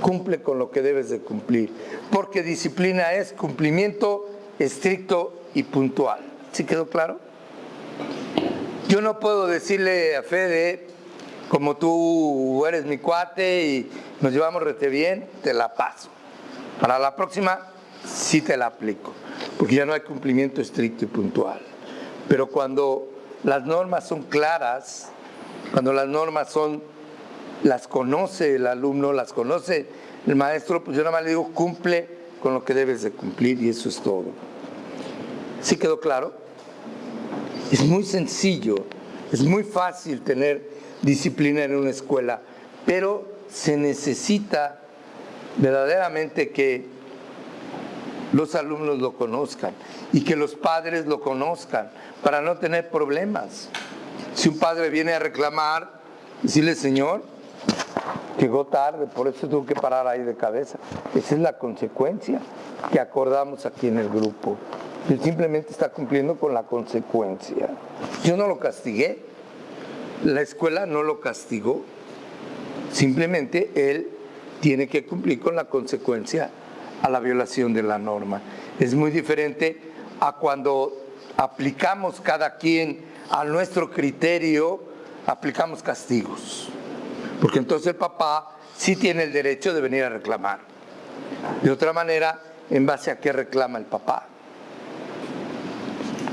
cumple con lo que debes de cumplir. Porque disciplina es cumplimiento estricto y puntual. ¿Sí quedó claro? Yo no puedo decirle a Fede, como tú eres mi cuate y nos llevamos rete bien, te la paso. Para la próxima sí te la aplico, porque ya no hay cumplimiento estricto y puntual. Pero cuando las normas son claras, cuando las normas las conoce el alumno, las conoce el maestro, pues yo nada más le digo, cumple con lo que debes de cumplir y eso es todo. ¿Sí quedó claro? Es muy sencillo, es muy fácil tener disciplina en una escuela, pero se necesita verdaderamente que los alumnos lo conozcan y que los padres lo conozcan para no tener problemas. Si un padre viene a reclamar, decirle, señor, llegó tarde, por eso tuvo que parar ahí de cabeza. Esa es la consecuencia que acordamos aquí en el grupo. Él simplemente está cumpliendo con la consecuencia. Yo no lo castigué, la escuela no lo castigó, simplemente él tiene que cumplir con la consecuencia a la violación de la norma. Es muy diferente a cuando aplicamos cada quien a nuestro criterio, aplicamos castigos. Porque entonces el papá sí tiene el derecho de venir a reclamar. De otra manera, ¿en base a qué reclama el papá?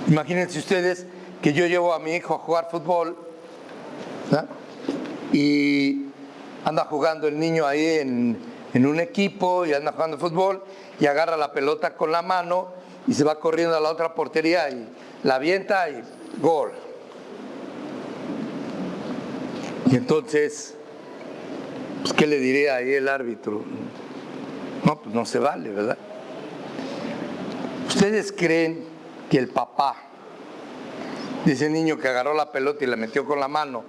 Imagínense ustedes que yo llevo a mi hijo a jugar fútbol, ¿no? Y anda jugando el niño ahí en un equipo y anda jugando fútbol y agarra la pelota con la mano y se va corriendo a la otra portería y la avienta y gol. Y entonces, pues, ¿qué le diría ahí el árbitro? No, pues no se vale, ¿verdad? ¿Ustedes creen que el papá de ese niño que agarró la pelota y la metió con la mano,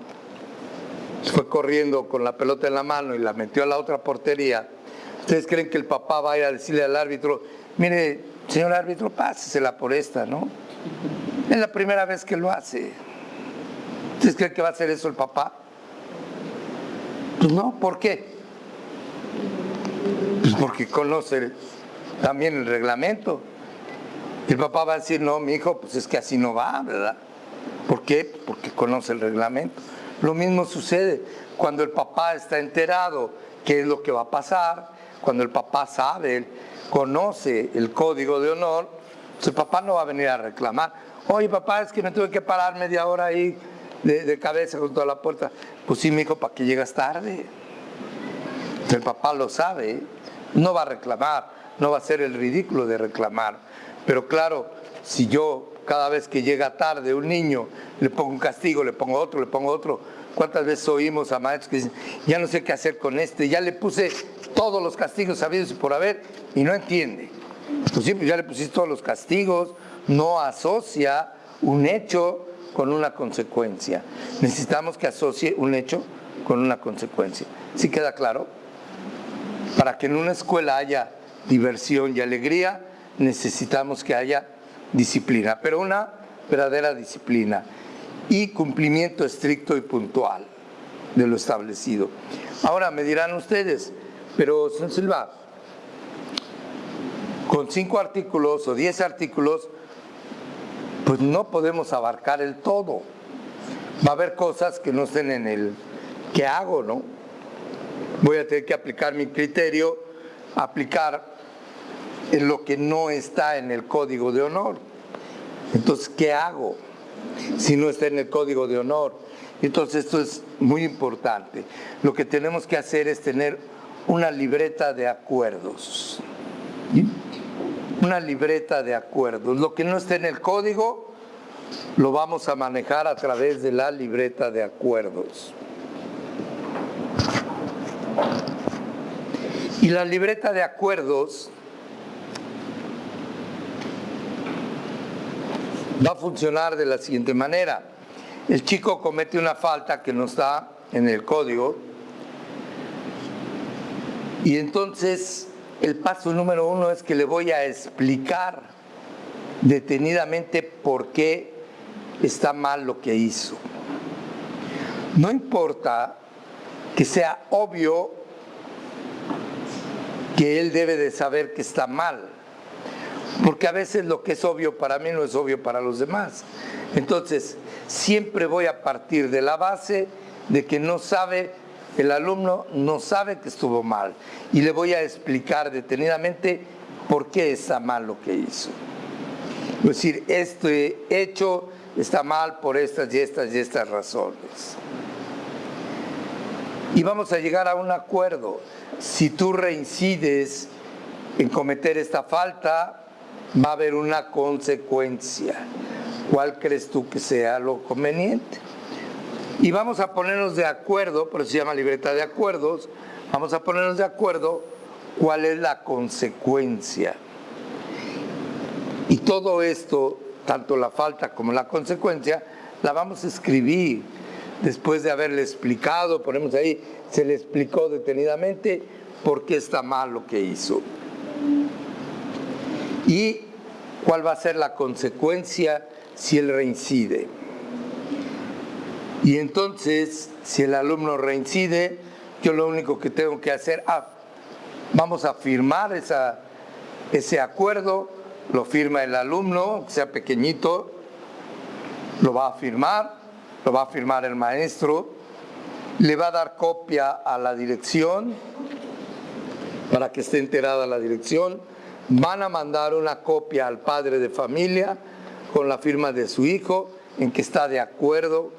fue corriendo con la pelota en la mano y la metió a la otra portería, ustedes creen que el papá va a ir a decirle al árbitro, mire, señor árbitro, pásesela por esta, ¿no? Es la primera vez que lo hace. ¿Ustedes creen que va a hacer eso el papá? Pues no, ¿por qué? Pues porque conoce también el reglamento. El papá va a decir, no, mi hijo, pues es que así no va, ¿verdad? ¿Por qué? Porque conoce el reglamento. Lo mismo sucede cuando el papá está enterado qué es lo que va a pasar, cuando el papá sabe, conoce el código de honor, pues el papá no va a venir a reclamar. Oye, papá, es que me tuve que parar media hora ahí de cabeza junto a la puerta. Pues sí, mi hijo, ¿para qué llegas tarde? Entonces, el papá lo sabe, no va a reclamar, no va a hacer el ridículo de reclamar. Pero claro, si yo cada vez que llega tarde un niño le pongo un castigo, le pongo otro, ¿cuántas veces oímos a maestros que dicen, ya no sé qué hacer con este, ya le puse todos los castigos habidos y por haber y no entiende? Pues sí, pues ya le pusiste todos los castigos, no asocia un hecho con una consecuencia. Necesitamos que asocie un hecho con una consecuencia. ¿Sí queda claro? Para que en una escuela haya diversión y alegría, necesitamos que haya disciplina, pero una verdadera disciplina y cumplimiento estricto y puntual de lo establecido. Ahora me dirán ustedes, pero señor Silva, con 5 artículos o 10 artículos, pues no podemos abarcar el todo. Va a haber cosas que no estén en el ¿qué hago, no? Voy a tener que aplicar mi criterio, aplicar en lo que no está en el código de honor. Entonces, ¿qué hago si no está en el código de honor? Entonces, esto es muy importante. Lo que tenemos que hacer es tener una libreta de acuerdos. ¿Sí? Una libreta de acuerdos. Lo que no esté en el código lo vamos a manejar a través de la libreta de acuerdos. Y la libreta de acuerdos va a funcionar de la siguiente manera. El chico comete una falta que no está en el código y entonces el paso número 1 es que le voy a explicar detenidamente por qué está mal lo que hizo. No importa que sea obvio que él debe de saber que está mal, porque a veces lo que es obvio para mí no es obvio para los demás. Entonces, siempre voy a partir de la base de que no sabe, el alumno no sabe que estuvo mal, y le voy a explicar detenidamente por qué está mal lo que hizo. Es decir, este hecho está mal por estas y estas y estas razones. Y vamos a llegar a un acuerdo. Si tú reincides en cometer esta falta, va a haber una consecuencia. ¿Cuál crees tú que sea lo conveniente? Y vamos a ponernos de acuerdo, por eso se llama libreta de acuerdos, vamos a ponernos de acuerdo cuál es la consecuencia. Y todo esto, tanto la falta como la consecuencia, la vamos a escribir. Después de haberle explicado, ponemos ahí, se le explicó detenidamente por qué está mal lo que hizo. Y cuál va a ser la consecuencia si él reincide. Y entonces, si el alumno reincide, yo lo único que tengo que hacer, vamos a firmar ese acuerdo, lo firma el alumno, que sea pequeñito, lo va a firmar el maestro, le va a dar copia a la dirección para que esté enterada la dirección, van a mandar una copia al padre de familia con la firma de su hijo en que está de acuerdo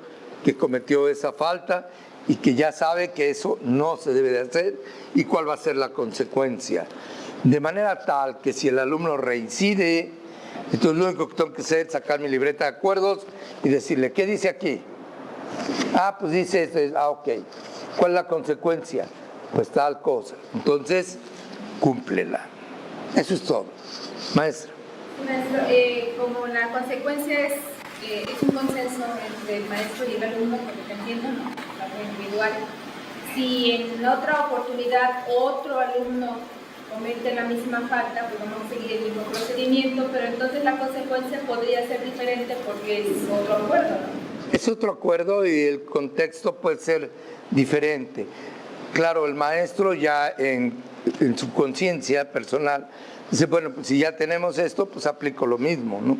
que cometió esa falta y que ya sabe que eso no se debe de hacer y cuál va a ser la consecuencia. De manera tal que si el alumno reincide, entonces lo único que tengo que hacer es sacar mi libreta de acuerdos y decirle, ¿qué dice aquí? Pues dice esto, ok. ¿Cuál es la consecuencia? Pues tal cosa. Entonces, cúmplela. Eso es todo. Maestra. Maestro, como la consecuencia es un consenso entre el maestro y el alumno, porque te entiendo, algo individual. Si en otra oportunidad otro alumno comete la misma falta, pues vamos a seguir el mismo procedimiento, pero entonces la consecuencia podría ser diferente porque es otro acuerdo, ¿no? Es otro acuerdo y el contexto puede ser diferente. Claro, el maestro ya en su conciencia personal dice, bueno, pues si ya tenemos esto, pues aplico lo mismo, ¿no?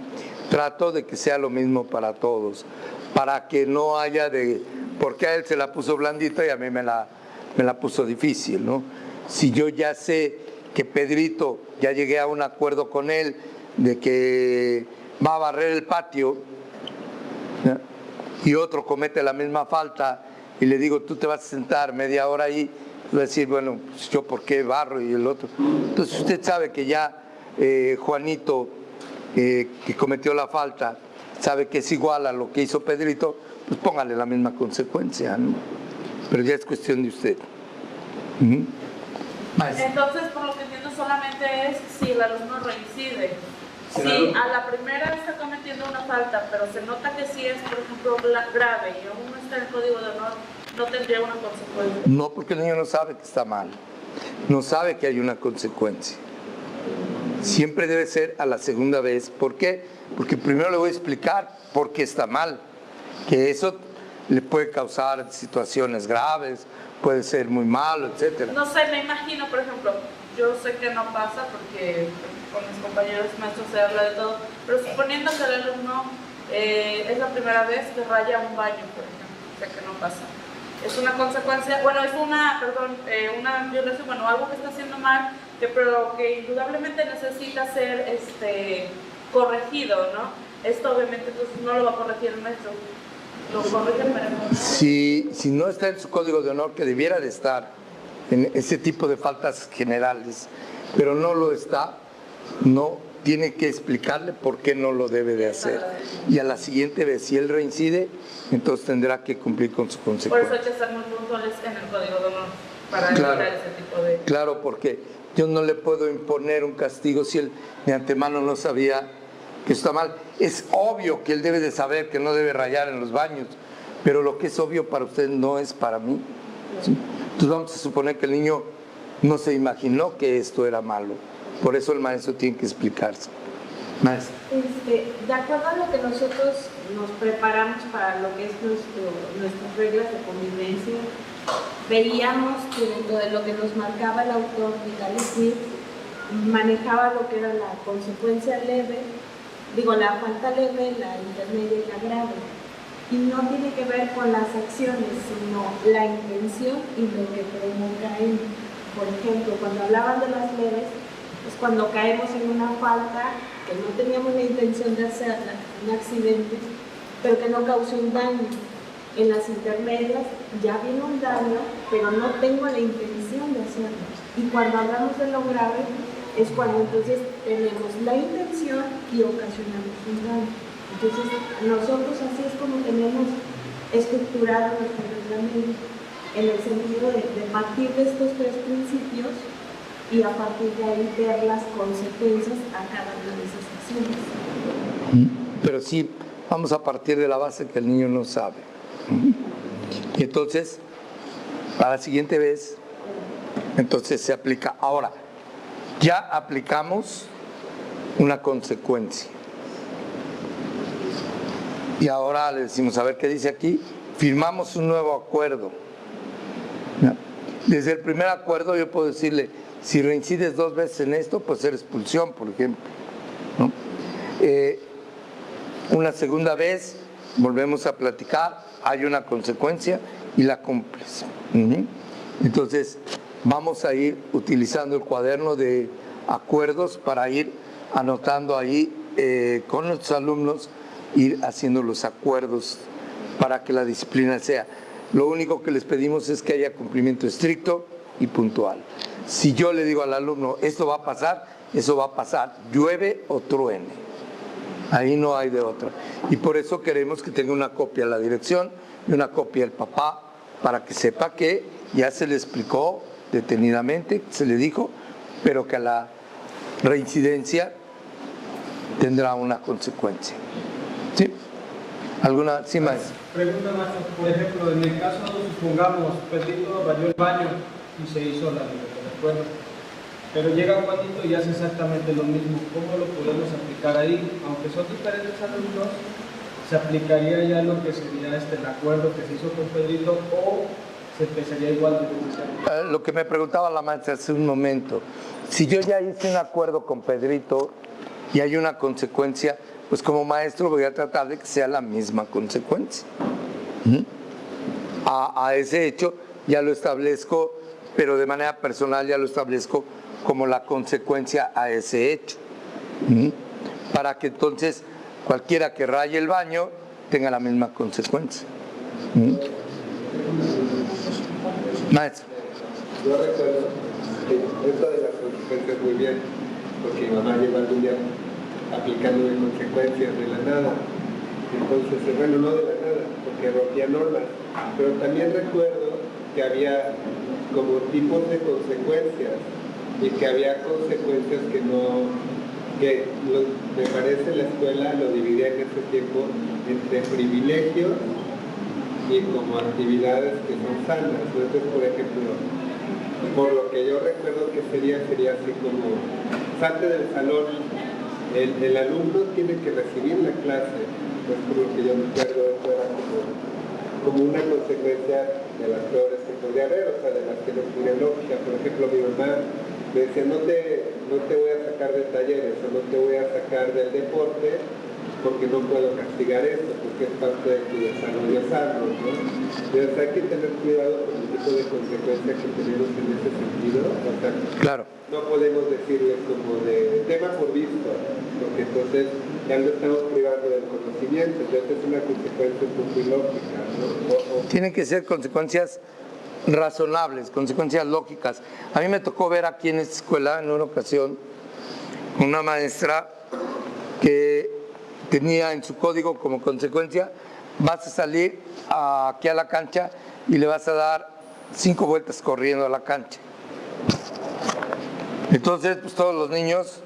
Trato de que sea lo mismo para todos, para que no haya de, porque a él se la puso blandita y a mí me la puso difícil, ¿no? Si yo ya sé que Pedrito, ya llegué a un acuerdo con él de que va a barrer el patio, ¿no? Y otro comete la misma falta y le digo, tú te vas a sentar media hora ahí, va a decir, bueno, pues yo por qué barro y el otro. Entonces usted sabe que ya Juanito, que cometió la falta, sabe que es igual a lo que hizo Pedrito, pues póngale la misma consecuencia, ¿no? Pero ya es cuestión de usted. Entonces, por lo que entiendo, solamente es si el alumno reincide. Si a la primera está cometiendo una falta, pero se nota que sí es, por ejemplo, grave y aún no está en el código de honor, no tendría una consecuencia. No, porque el niño no sabe que está mal, no sabe que hay una consecuencia. Siempre debe ser a la segunda vez. ¿Por qué? Porque primero le voy a explicar por qué está mal, que eso le puede causar situaciones graves, puede ser muy malo, etcétera. No sé, me imagino, por ejemplo, yo sé que no pasa porque con mis compañeros maestros se habla de todo, pero suponiendo que el alumno es la primera vez que raya un baño, por ejemplo, sé que no pasa. Es una consecuencia, bueno, es una violación, bueno, algo que está haciendo mal, pero que indudablemente necesita ser corregido, ¿no? esto obviamente entonces no lo va a corregir el maestro, lo corrigen para no. Si no está en su código de honor, que debiera de estar en ese tipo de faltas generales, pero no lo está, no tiene que explicarle por qué no lo debe de hacer. Y a la siguiente vez, si él reincide, entonces tendrá que cumplir con su Por consecuencia. eso hay que estar muy puntuales en el código de honor para Claro. evitar ese tipo de... Claro, porque yo no le puedo imponer un castigo si él de antemano no sabía que está mal. Es obvio que él debe de saber que no debe rayar en los baños, pero lo que es obvio para usted no es para mí. ¿Sí? Entonces vamos a suponer que el niño no se imaginó que esto era malo. Por eso el maestro tiene que explicarse. Maestro. De acuerdo a lo que nosotros nos preparamos para lo que es nuestras reglas de convivencia, veíamos que dentro de lo que nos marcaba el autor Vidal Smith, manejaba lo que era la consecuencia leve, la falta leve, la intermedia y la grave. Y no tiene que ver con las acciones, sino la intención y lo que provoca él. Por ejemplo, cuando hablaban de las leves, es cuando caemos en una falta que no teníamos la intención de hacerla, un accidente, pero que no causó un daño. En las intermedias ya viene un daño, pero no tengo la intención de hacerlo. Y cuando hablamos de lo grave, es cuando entonces tenemos la intención y ocasionamos un daño. Entonces, nosotros así es como tenemos estructurado nuestro reglamento, en el sentido de partir de estos tres principios y a partir de ahí ver las consecuencias a cada una de esas acciones. Pero sí, vamos a partir de la base que el niño no sabe. Y entonces, para la siguiente vez, entonces se aplica. Ahora, ya aplicamos una consecuencia. Y ahora le decimos, a ver qué dice aquí, firmamos un nuevo acuerdo. Desde el primer acuerdo yo puedo decirle, si reincides 2 veces en esto, puede ser expulsión, por ejemplo, ¿no? Una segunda vez, volvemos a platicar, hay una consecuencia y la cumples. Entonces, vamos a ir utilizando el cuaderno de acuerdos para ir anotando ahí con los alumnos, ir haciendo los acuerdos para que la disciplina sea. Lo único que les pedimos es que haya cumplimiento estricto y puntual. Si yo le digo al alumno, esto va a pasar, eso va a pasar, llueve o truene. Ahí no hay de otra. Y por eso queremos que tenga una copia la dirección y una copia el papá, para que sepa que ya se le explicó detenidamente, se le dijo, pero que a la reincidencia tendrá una consecuencia. ¿Sí? ¿Alguna? Sí, maestro. Pregunta, maestro. Por ejemplo, en el caso, supongamos, Pedrito rayó el baño y se hizo la recuerdo, pero llega Juanito y hace exactamente lo mismo. ¿Cómo lo podemos aplicar ahí? Aunque son diferentes alumnos, ¿se aplicaría ya lo que sería el acuerdo que se hizo con Pedrito o se empezaría igual de Lo que me preguntaba la maestra hace un momento, si yo ya hice un acuerdo con Pedrito y hay una consecuencia, pues como maestro voy a tratar de que sea la misma consecuencia. A ese hecho ya lo establezco, pero de manera personal ya lo establezco como la consecuencia a ese hecho. Para que entonces cualquiera que raye el baño tenga la misma consecuencia. Maestro. Yo recuerdo que esto de las consecuencias muy bien, porque mi mamá lleva un día aplicándome consecuencias de la nada. Entonces, bueno, no de la nada, porque rompía normas, pero también recuerdo que había como tipos de consecuencias y que había consecuencias que me parece la escuela lo dividía en ese tiempo entre privilegios y como actividades que son sanas. Entonces, por ejemplo, por lo que yo recuerdo que sería así como, salte del salón, el alumno tiene que recibir la clase. Entonces, por lo que yo recuerdo, esto era como una consecuencia de las peores que podría haber, o sea, de las que no tienen lógica. Por ejemplo, mi mamá me decía, no te voy a sacar de talleres o no te voy a sacar del deporte porque no puedo castigar esto, porque es parte de tu desarrollo sano, ¿no? Entonces hay que tener cuidado con el tipo de consecuencias que tenemos en ese sentido. O sea, Claro. no podemos decirles como de tema por visto, porque entonces ya lo estamos privando del conocimiento, entonces es una consecuencia un poco ilógica, ¿no? Tienen que ser consecuencias razonables, consecuencias lógicas. A mí me tocó ver aquí en esta escuela, en una ocasión, una maestra que tenía en su código como consecuencia: vas a salir aquí a la cancha y le vas a dar 5 vueltas corriendo a la cancha. Entonces, pues todos los niños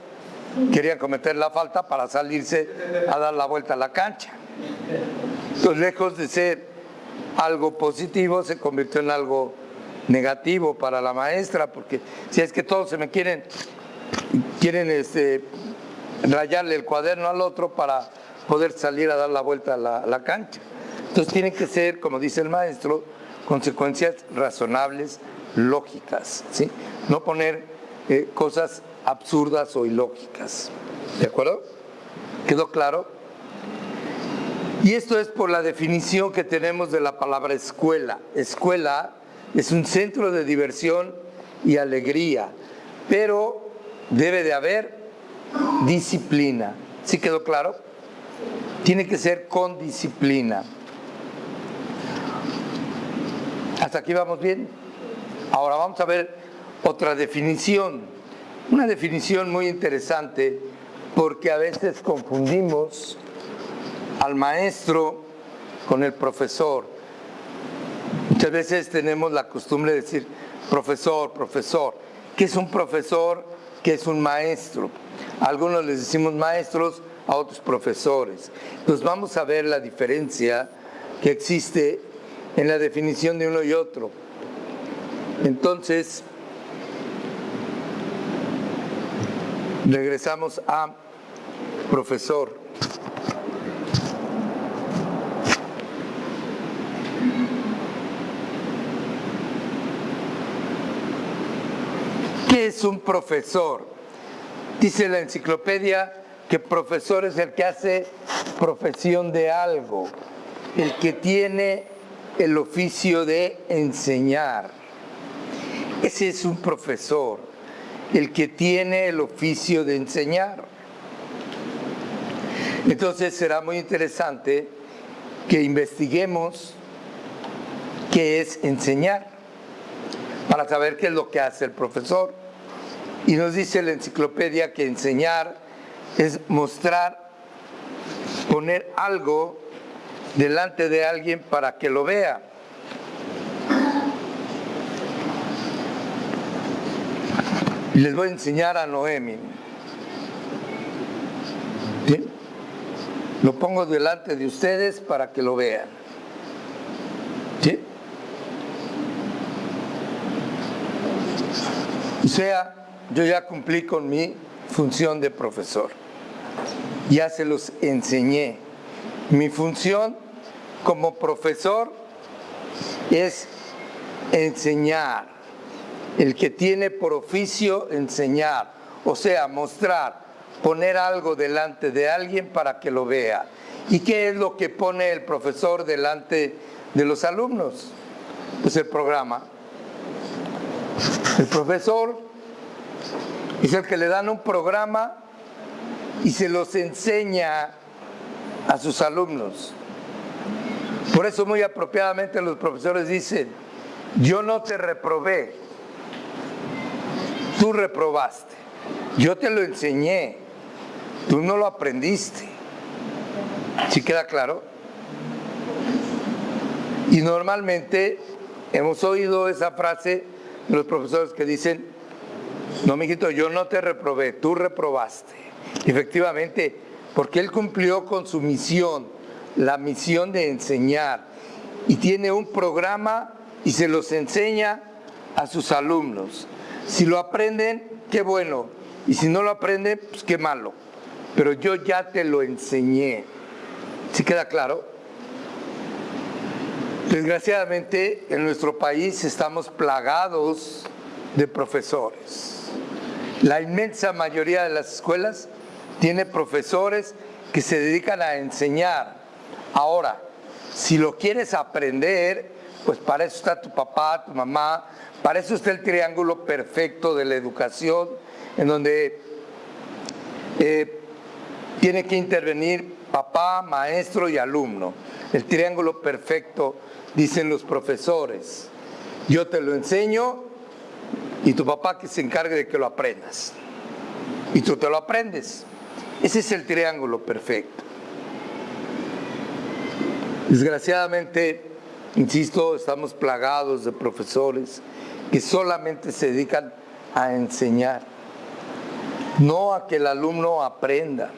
querían cometer la falta para salirse a dar la vuelta a la cancha. Entonces, lejos de ser algo positivo, se convirtió en algo negativo para la maestra, porque si es que todos se me quieren rayarle el cuaderno al otro para poder salir a dar la vuelta a la cancha. Entonces tienen que ser, como dice el maestro, consecuencias razonables, lógicas, ¿sí? No poner cosas absurdas o ilógicas. ¿De acuerdo? ¿Quedó claro? Y esto es por la definición que tenemos de la palabra escuela. Escuela es un centro de diversión y alegría, pero debe de haber disciplina. ¿Sí quedó claro? Tiene que ser con disciplina. ¿Hasta aquí vamos bien? Ahora vamos a ver otra definición. Una definición muy interesante, porque a veces confundimos al maestro con el profesor. Muchas veces tenemos la costumbre de decir profesor, profesor. ¿Qué es un profesor? ¿Qué es un maestro? A algunos les decimos maestros, a otros profesores. Entonces vamos a ver la diferencia que existe en la definición de uno y otro. Entonces, regresamos a profesor. ¿Qué es un profesor? Dice la enciclopedia que profesor es el que hace profesión de algo, el que tiene el oficio de enseñar. Ese es un profesor, el que tiene el oficio de enseñar. Entonces será muy interesante que investiguemos qué es enseñar, para saber qué es lo que hace el profesor. Y nos dice la enciclopedia que enseñar es mostrar, poner algo delante de alguien para que lo vea. Y les voy a enseñar a Noemi. ¿Sí? Lo pongo delante de ustedes para que lo vean. ¿Sí? O sea, yo ya cumplí con mi función de profesor. Ya se los enseñé. Mi función como profesor es enseñar. El que tiene por oficio enseñar. O sea, mostrar, poner algo delante de alguien para que lo vea. ¿Y qué es lo que pone el profesor delante de los alumnos? Pues el programa. El profesor es el que le dan un programa y se los enseña a sus alumnos. Por eso muy apropiadamente los profesores dicen: yo no te reprobé, tú reprobaste. Yo te lo enseñé, tú no lo aprendiste. ¿Sí queda claro? Y normalmente hemos oído esa frase de los profesores que dicen: no, mijito, yo no te reprobé, tú reprobaste. Efectivamente, porque él cumplió con su misión, la misión de enseñar, y tiene un programa y se los enseña a sus alumnos. Si lo aprenden, qué bueno, y si no lo aprenden, pues qué malo. Pero yo ya te lo enseñé. ¿Sí queda claro? Desgraciadamente, en nuestro país estamos plagados de profesores. La inmensa mayoría de las escuelas tiene profesores que se dedican a enseñar. Ahora, si lo quieres aprender, pues para eso está tu papá, tu mamá, para eso está el triángulo perfecto de la educación, en donde tiene que intervenir papá, maestro y alumno. El triángulo perfecto, dicen los profesores. Yo te lo enseño y tu papá que se encargue de que lo aprendas. Y tú te lo aprendes. Ese es el triángulo perfecto. Desgraciadamente, insisto, estamos plagados de profesores que solamente se dedican a enseñar, no a que el alumno aprenda.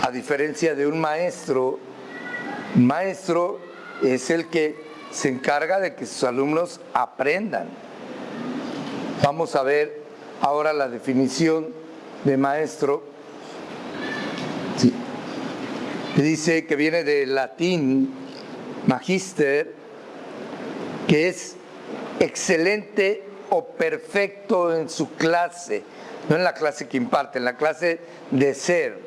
A diferencia de un maestro es el que se encarga de que sus alumnos aprendan. Vamos a ver ahora la definición de maestro. Sí. Dice que viene del latín magister, que es excelente o perfecto en su clase, no en la clase que imparte, en la clase de ser.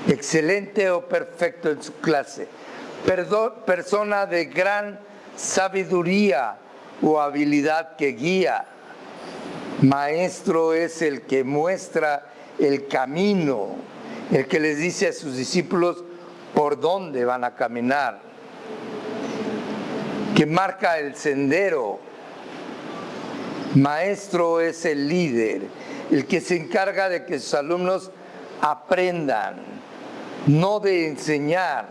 Excelente o perfecto en su clase. Persona de gran sabiduría o habilidad que guía. Maestro es el que muestra el camino, el que les dice a sus discípulos por dónde van a caminar, que marca el sendero. Maestro es el líder, el que se encarga de que sus alumnos aprendan, no de enseñar,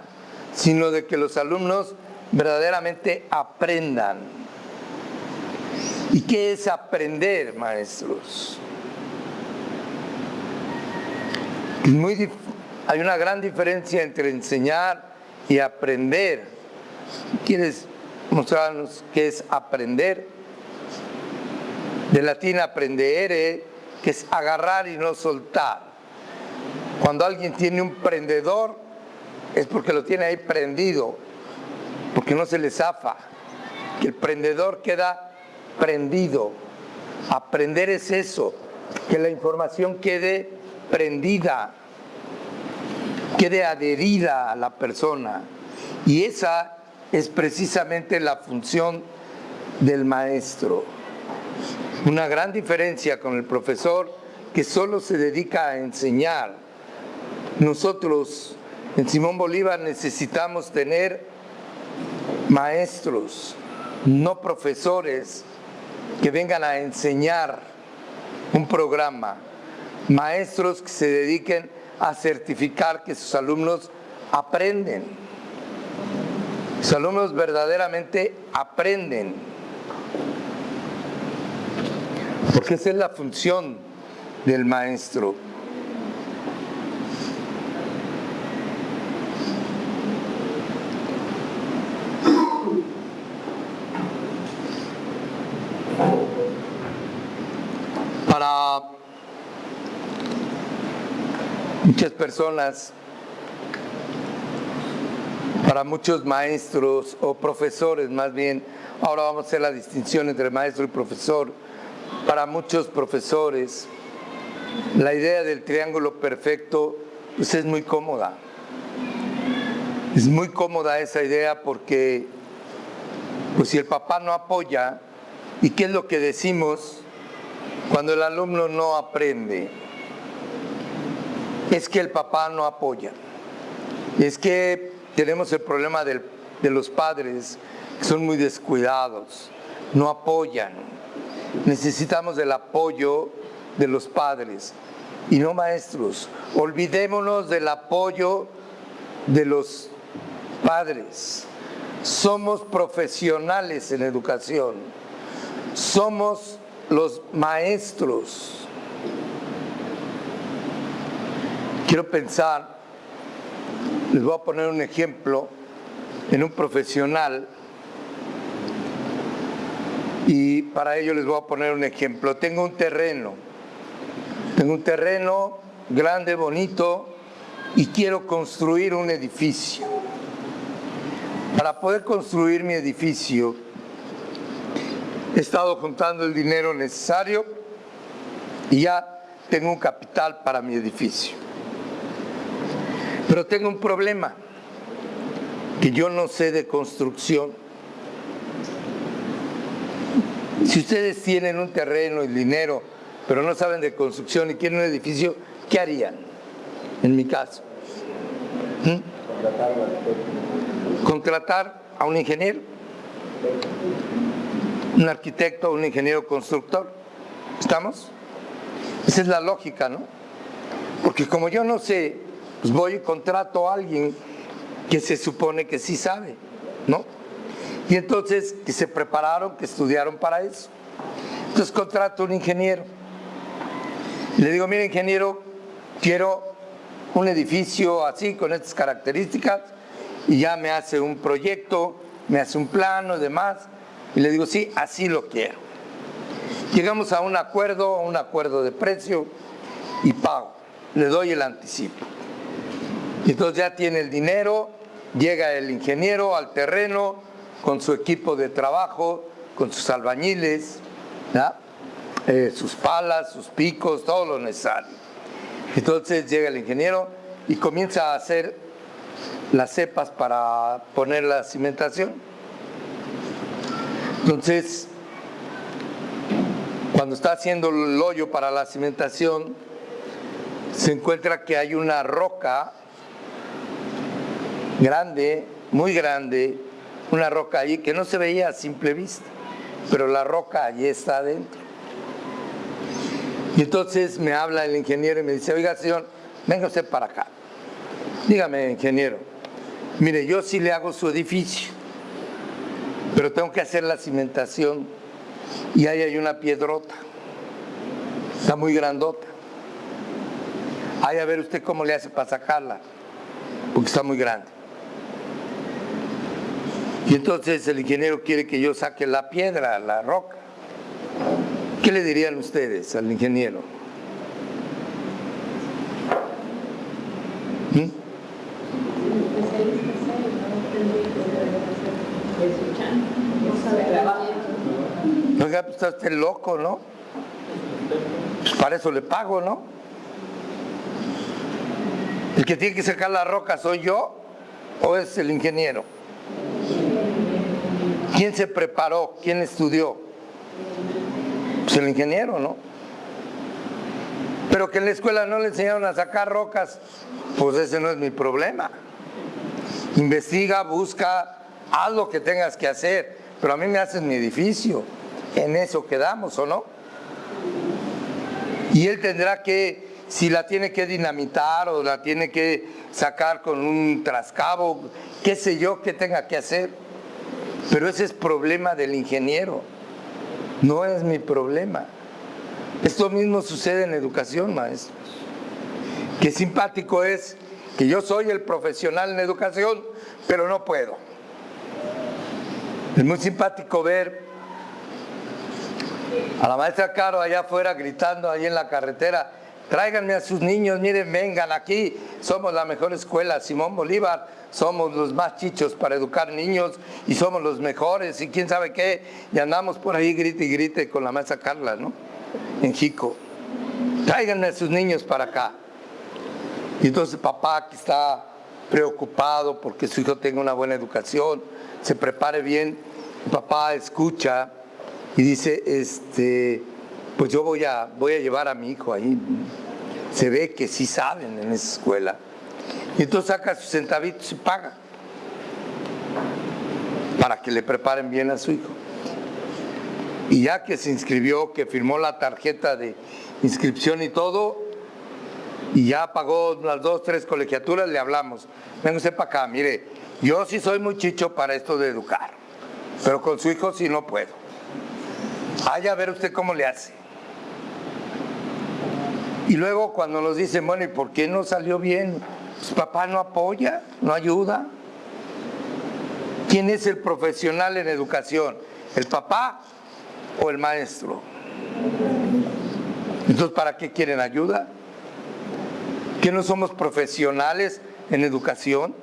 sino de que los alumnos verdaderamente aprendan. ¿Y qué es aprender, maestros? Hay una gran diferencia entre enseñar y aprender. ¿Quieres mostrarnos qué es aprender? De latín aprendere, que es agarrar y no soltar. Cuando alguien tiene un prendedor, es porque lo tiene ahí prendido, porque no se le zafa, que el prendedor queda prendido. Aprender es eso, que la información quede prendida, quede adherida a la persona. Y esa es precisamente la función del maestro. Una gran diferencia con el profesor que solo se dedica a enseñar. Nosotros en Simón Bolívar necesitamos tener maestros, no profesores que vengan a enseñar un programa. Maestros que se dediquen a certificar que sus alumnos aprenden. Sus alumnos verdaderamente aprenden. Porque esa es la función del maestro. Para muchas personas, para muchos maestros o profesores más bien, ahora vamos a hacer la distinción entre maestro y profesor. Para muchos profesores, la idea del triángulo perfecto pues es muy cómoda. Es muy cómoda esa idea porque pues si el papá no apoya, ¿y qué es lo que decimos cuando el alumno no aprende? Es que el papá no apoya. Es que tenemos el problema de los padres que son muy descuidados, no apoyan. Necesitamos del apoyo de los padres y no maestros. Olvidémonos del apoyo de los padres. Somos profesionales en educación. Somos los maestros. Quiero pensar, les voy a poner un ejemplo en un profesional y para ello les voy a poner un ejemplo. Tengo un terreno grande, bonito y quiero construir un edificio. Para poder construir mi edificio, he estado juntando el dinero necesario y ya tengo un capital para mi edificio. Pero tengo un problema, que yo no sé de construcción. Si ustedes tienen un terreno y dinero, pero no saben de construcción y quieren un edificio, ¿qué harían? En mi caso. Contratar a un ingeniero, un arquitecto, un ingeniero constructor. ¿Estamos? Esa es la lógica, ¿no? Porque como yo no sé, pues voy y contrato a alguien que se supone que sí sabe, ¿no? Y entonces que se prepararon, que estudiaron para eso. Entonces contrato a un ingeniero. Le digo, mire ingeniero, quiero un edificio así, con estas características, y ya me hace un proyecto, me hace un plano y demás. Y le digo, sí, así lo quiero. Llegamos a un acuerdo de precio y pago. Le doy el anticipo. Y entonces ya tiene el dinero, llega el ingeniero al terreno con su equipo de trabajo, con sus albañiles, sus palas, sus picos, todo lo necesario. Entonces llega el ingeniero y comienza a hacer las cepas para poner la cimentación. Entonces, cuando está haciendo el hoyo para la cimentación, se encuentra que hay una roca grande, muy grande, una roca allí que no se veía a simple vista, pero la roca allí está adentro. Y entonces me habla el ingeniero y me dice, oiga señor, venga usted para acá. Dígame ingeniero, mire yo sí le hago su edificio, pero tengo que hacer la cimentación y ahí hay una piedrota, está muy grandota. Ahí a ver usted cómo le hace para sacarla, porque está muy grande. Y entonces el ingeniero quiere que yo saque la piedra, la roca. ¿Qué le dirían ustedes al ingeniero? Oiga, pues está usted loco, ¿no? Pues para eso le pago, ¿no? ¿El que tiene que sacar la roca soy yo o es el ingeniero? ¿Quién se preparó? ¿Quién estudió? Pues el ingeniero, ¿no? Pero que en la escuela no le enseñaron a sacar rocas, pues ese no es mi problema. Investiga, busca, haz lo que tengas que hacer, pero a mí me haces mi edificio. En eso quedamos, ¿o no? Y él tendrá que, si la tiene que dinamitar o la tiene que sacar con un trascabo, qué sé yo, qué tenga que hacer. Pero ese es problema del ingeniero, no es mi problema. Esto mismo sucede en educación, maestros. Qué simpático es que yo soy el profesional en educación, pero no puedo. Es muy simpático ver a la maestra Caro allá afuera gritando ahí en la carretera, tráiganme a sus niños, miren, vengan aquí, somos la mejor escuela, Simón Bolívar, somos los más chichos para educar niños y somos los mejores y quién sabe qué, y andamos por ahí grite y grite con la maestra Carla, ¿no? En Jico, tráiganme a sus niños para acá. Y entonces papá que está preocupado porque su hijo tenga una buena educación, se prepare bien, papá escucha y dice, pues yo voy a llevar a mi hijo ahí. Se ve que sí saben en esa escuela. Y entonces saca sus centavitos y paga para que le preparen bien a su hijo. Y ya que se inscribió, que firmó la tarjeta de inscripción y todo, y ya pagó las 2, 3 colegiaturas, le hablamos. Venga usted para acá, mire, yo sí soy muy chicho para esto de educar, pero con su hijo sí no puedo. Vaya a ver usted cómo le hace. Y luego cuando nos dicen, bueno, ¿y por qué no salió bien? Pues papá no apoya, no ayuda. ¿Quién es el profesional en educación? ¿El papá o el maestro? Entonces, ¿para qué quieren ayuda? ¿Que no somos profesionales en educación?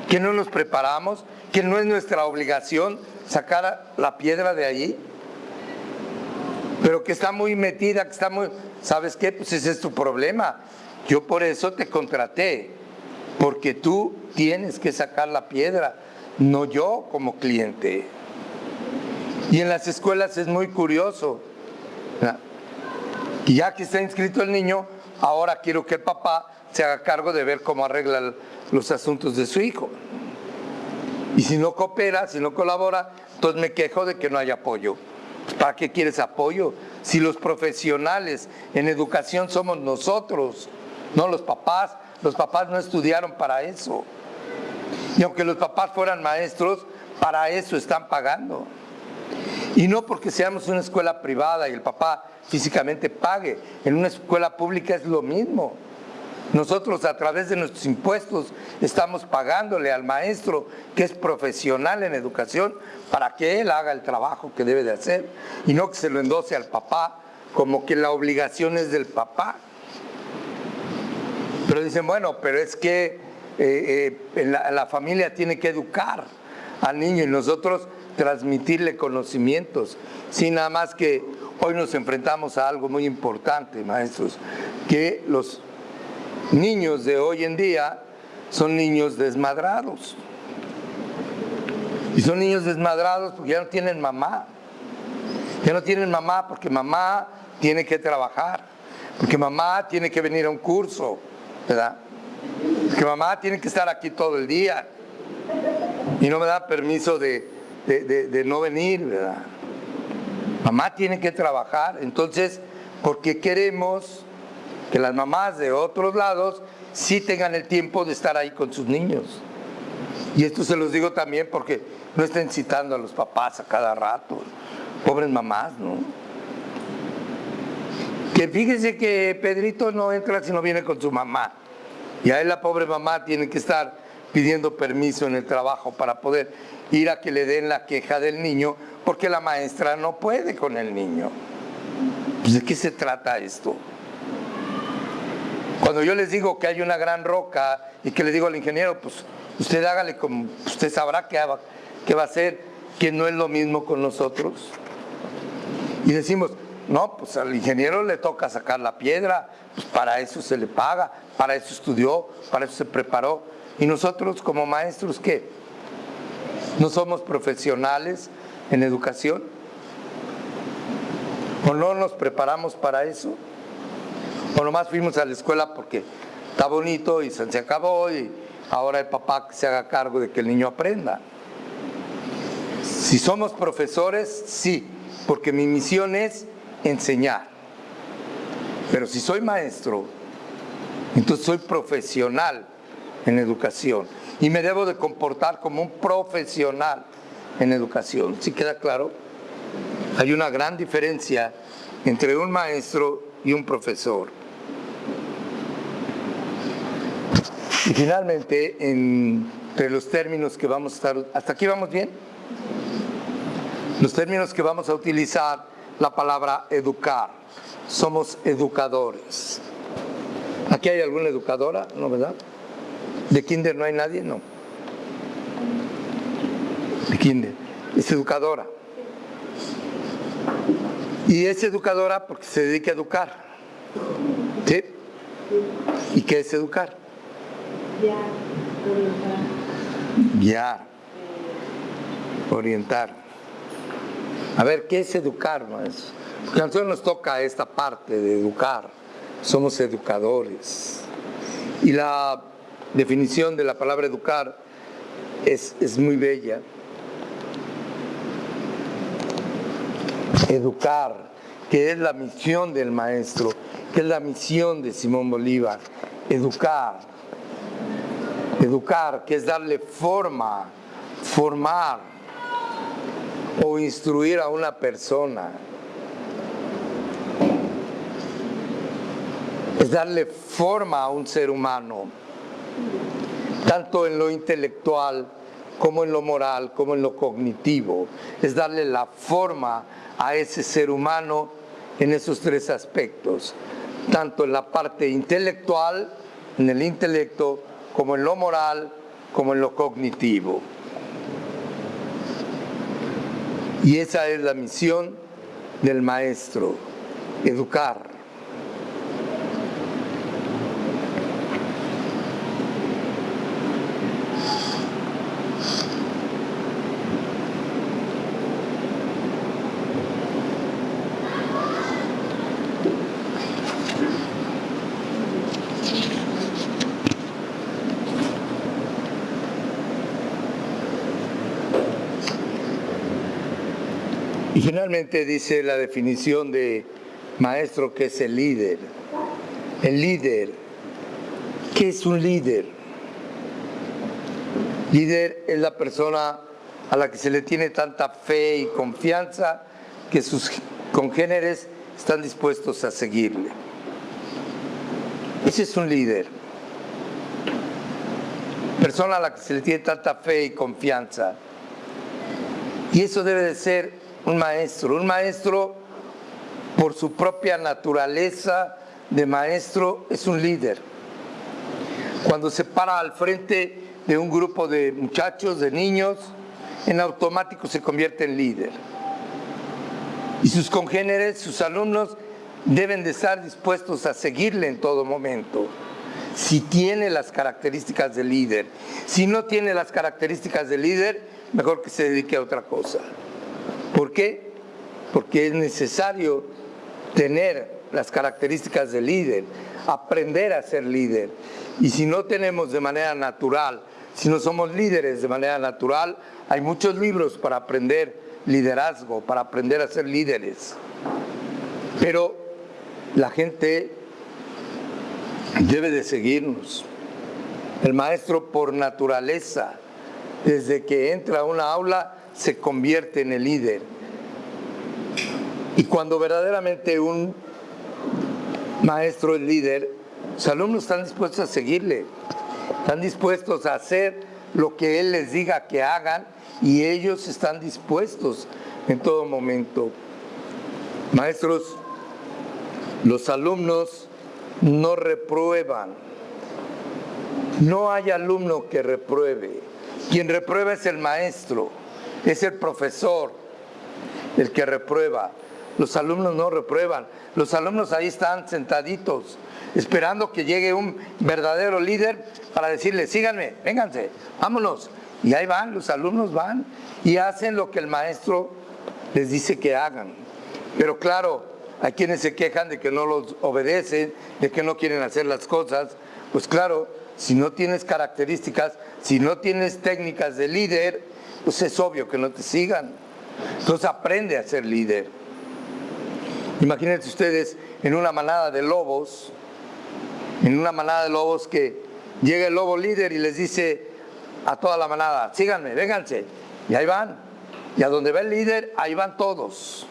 ¿Que no nos preparamos? ¿Que no es nuestra obligación sacar la piedra de allí? Pero que está muy metida, que está muy... ¿Sabes qué? Pues ese es tu problema. Yo por eso te contraté, porque tú tienes que sacar la piedra, no yo como cliente. Y en las escuelas es muy curioso, y ya que está inscrito el niño, ahora quiero que el papá se haga cargo de ver cómo arregla los asuntos de su hijo. Y si no coopera, si no colabora, entonces me quejo de que no hay apoyo. ¿Para qué quieres apoyo? Si los profesionales en educación somos nosotros, no los papás. Los papás no estudiaron para eso. Y aunque los papás fueran maestros, para eso están pagando. Y no porque seamos una escuela privada y el papá físicamente pague. En una escuela pública es lo mismo. Nosotros a través de nuestros impuestos estamos pagándole al maestro que es profesional en educación para que él haga el trabajo que debe de hacer y no que se lo endose al papá como que la obligación es del papá. Pero dicen, bueno, pero es que la familia tiene que educar al niño y nosotros transmitirle conocimientos. Sí, nada más que hoy nos enfrentamos a algo muy importante, maestros, que los niños de hoy en día son niños desmadrados. Y son niños desmadrados porque ya no tienen mamá. Ya no tienen mamá porque mamá tiene que trabajar, porque mamá tiene que venir a un curso, ¿verdad? Porque mamá tiene que estar aquí todo el día y no me da permiso de no venir, ¿verdad? Mamá tiene que trabajar, entonces, porque queremos que las mamás de otros lados sí tengan el tiempo de estar ahí con sus niños. Y esto se los digo también porque no estén citando a los papás a cada rato, pobres mamás, ¿no? Que fíjense que Pedrito no entra si no viene con su mamá. Y ahí la pobre mamá tiene que estar pidiendo permiso en el trabajo para poder ir a que le den la queja del niño porque la maestra no puede con el niño. Pues, ¿de qué se trata esto? Cuando yo les digo que hay una gran roca y que le digo al ingeniero, pues usted hágale como usted sabrá qué va a hacer, que no es lo mismo con nosotros. Y decimos, no, pues al ingeniero le toca sacar la piedra, pues para eso se le paga, para eso estudió, para eso se preparó. Y nosotros como maestros, ¿qué? ¿No somos profesionales en educación? ¿O no nos preparamos para eso? ¿O nomás fuimos a la escuela porque está bonito y se acabó y ahora el papá se haga cargo de que el niño aprenda? Si somos profesores, sí, porque mi misión es enseñar. Pero si soy maestro, entonces soy profesional en educación y me debo de comportar como un profesional en educación. ¿Sí queda claro? Hay una gran diferencia entre un maestro y un profesor. Y finalmente, entre los términos que vamos a estar... ¿Hasta aquí vamos bien? Los términos que vamos a utilizar, la palabra educar. Somos educadores. ¿Aquí hay alguna educadora? ¿No, verdad? ¿De kinder no hay nadie? No. De kinder. Es educadora. Y es educadora porque se dedica a educar. ¿Sí? ¿Y qué es educar? Guiar. Orientar. A ver, ¿qué es educar, maestro? Porque a nosotros nos toca esta parte de educar. Somos educadores. Y la definición de la palabra educar es muy bella. Educar, que es la misión del maestro, que es la misión de Simón Bolívar. Educar, que es darle forma, formar o instruir a una persona. Es darle forma a un ser humano, tanto en lo intelectual como en lo moral, como en lo cognitivo. Es darle la forma a ese ser humano en esos tres aspectos, tanto en la parte intelectual, en el intelecto, como en lo moral, como en lo cognitivo. Y esa es la misión del maestro, educar. Y finalmente dice la definición de maestro, que es el líder. El líder. ¿Qué es un líder? Líder es la persona a la que se le tiene tanta fe y confianza que sus congéneres están dispuestos a seguirle. Ese es un líder. Persona a la que se le tiene tanta fe y confianza. Y eso debe de ser un maestro. Un maestro, por su propia naturaleza de maestro, es un líder. Cuando se para al frente de un grupo de muchachos, de niños, en automático se convierte en líder. Y sus congéneres, sus alumnos, deben de estar dispuestos a seguirle en todo momento. Si tiene las características de líder. Si no tiene las características de líder, mejor que se dedique a otra cosa. ¿Por qué? Porque es necesario tener las características de líder, aprender a ser líder. Y si no tenemos de manera natural, si no somos líderes de manera natural, hay muchos libros para aprender liderazgo, para aprender a ser líderes. Pero la gente debe de seguirnos. El maestro, por naturaleza, desde que entra a una aula, se convierte en el líder. Y cuando verdaderamente un maestro es líder, sus alumnos están dispuestos a seguirle, están dispuestos a hacer lo que él les diga que hagan, y ellos están dispuestos en todo momento. Maestros, los alumnos no reprueban. No hay alumno que repruebe. Quien reprueba es el maestro, es el profesor el que reprueba. Los alumnos no reprueban. Los alumnos ahí están sentaditos, esperando que llegue un verdadero líder para decirles: síganme, vénganse, vámonos. Y ahí van, los alumnos van y hacen lo que el maestro les dice que hagan. Pero claro, hay quienes se quejan de que no los obedecen, de que no quieren hacer las cosas. Pues claro, si no tienes características, si no tienes técnicas de líder, pues es obvio que no te sigan. Entonces aprende a ser líder. Imagínense ustedes en una manada de lobos, que llega el lobo líder y les dice a toda la manada: síganme, vénganse. Y ahí van. Y a donde va el líder, ahí van todos.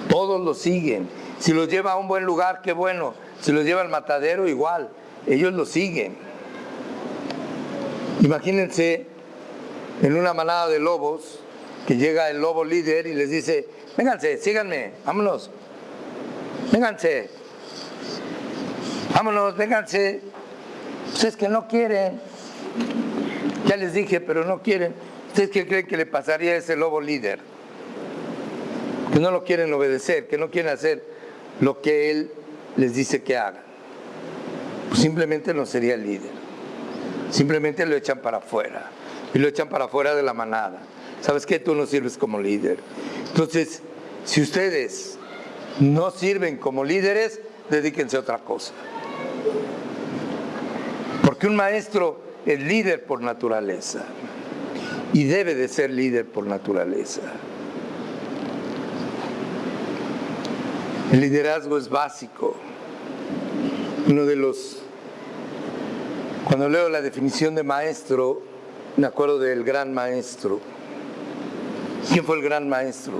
Todos lo siguen. Si los lleva a un buen lugar, qué bueno. Si los lleva al matadero, igual. Ellos lo siguen. Imagínense en una manada de lobos que llega el lobo líder y les dice: vénganse, síganme, vámonos. Vénganse. Vámonos, vénganse. Pues es que no quieren. Ya les dije, pero no quieren. ¿Ustedes qué creen que le pasaría a ese lobo líder? Que no lo quieren obedecer, que no quieren hacer lo que él les dice que hagan. Pues simplemente no sería el líder. Simplemente lo echan para afuera. Y lo echan para afuera de la manada. ¿Sabes qué? Tú no sirves como líder. Entonces, si ustedes no sirven como líderes, dedíquense a otra cosa. Porque un maestro es líder por naturaleza. Y debe de ser líder por naturaleza. El liderazgo es básico. Cuando leo la definición de maestro, me acuerdo del gran maestro. ¿Quién fue el gran maestro?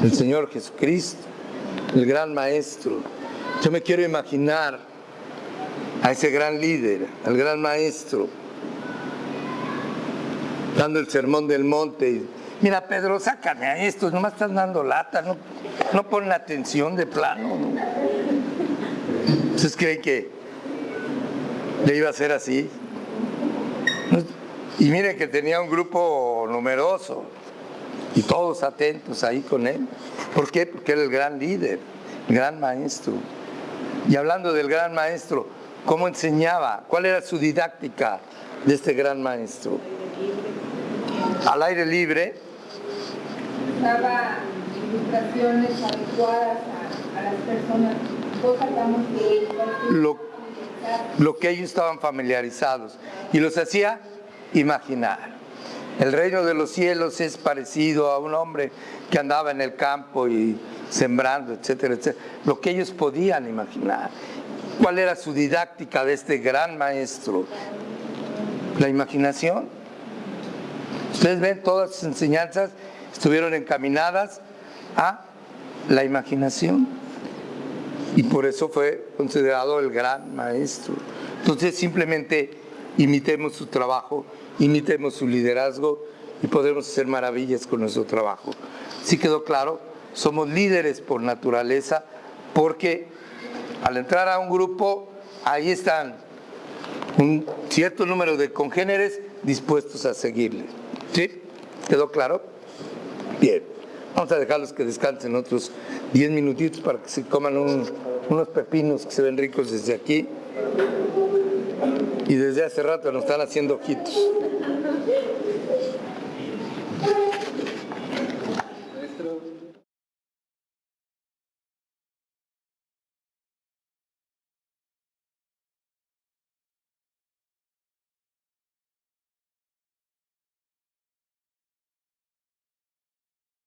El Señor Jesucristo, el gran maestro. Yo me quiero imaginar a ese gran líder, al gran maestro, dando el sermón del monte. Y, mira, Pedro, sácame a estos, nomás están dando lata, no ponen atención de plano. ¿No? ¿Ustedes creen que le iba a hacer así? Y miren que tenía un grupo numeroso y todos atentos ahí con él. ¿Por qué? Porque era el gran líder, el gran maestro. Y hablando del gran maestro, ¿cómo enseñaba? ¿Cuál era su didáctica de este gran maestro? Al aire libre. Usaba ilustraciones adecuadas a las personas. Todos hablamos de lo que ellos estaban familiarizados. Y los hacía imaginar. El reino de los cielos es parecido a un hombre que andaba en el campo y sembrando, etcétera, etcétera. Lo que ellos podían imaginar. ¿Cuál era su didáctica de este gran maestro? La imaginación. Ustedes ven, todas sus enseñanzas estuvieron encaminadas a la imaginación. Y por eso fue considerado el gran maestro. Entonces simplemente imitemos su trabajo, imitemos su liderazgo y podremos hacer maravillas con nuestro trabajo. ¿Sí quedó claro? Somos líderes por naturaleza porque al entrar a un grupo, ahí están un cierto número de congéneres dispuestos a seguirles. ¿Sí? ¿Quedó claro? Bien. Vamos a dejarlos que descansen otros 10 minutitos para que se coman unos pepinos que se ven ricos desde aquí. Y desde hace rato nos están haciendo ojitos.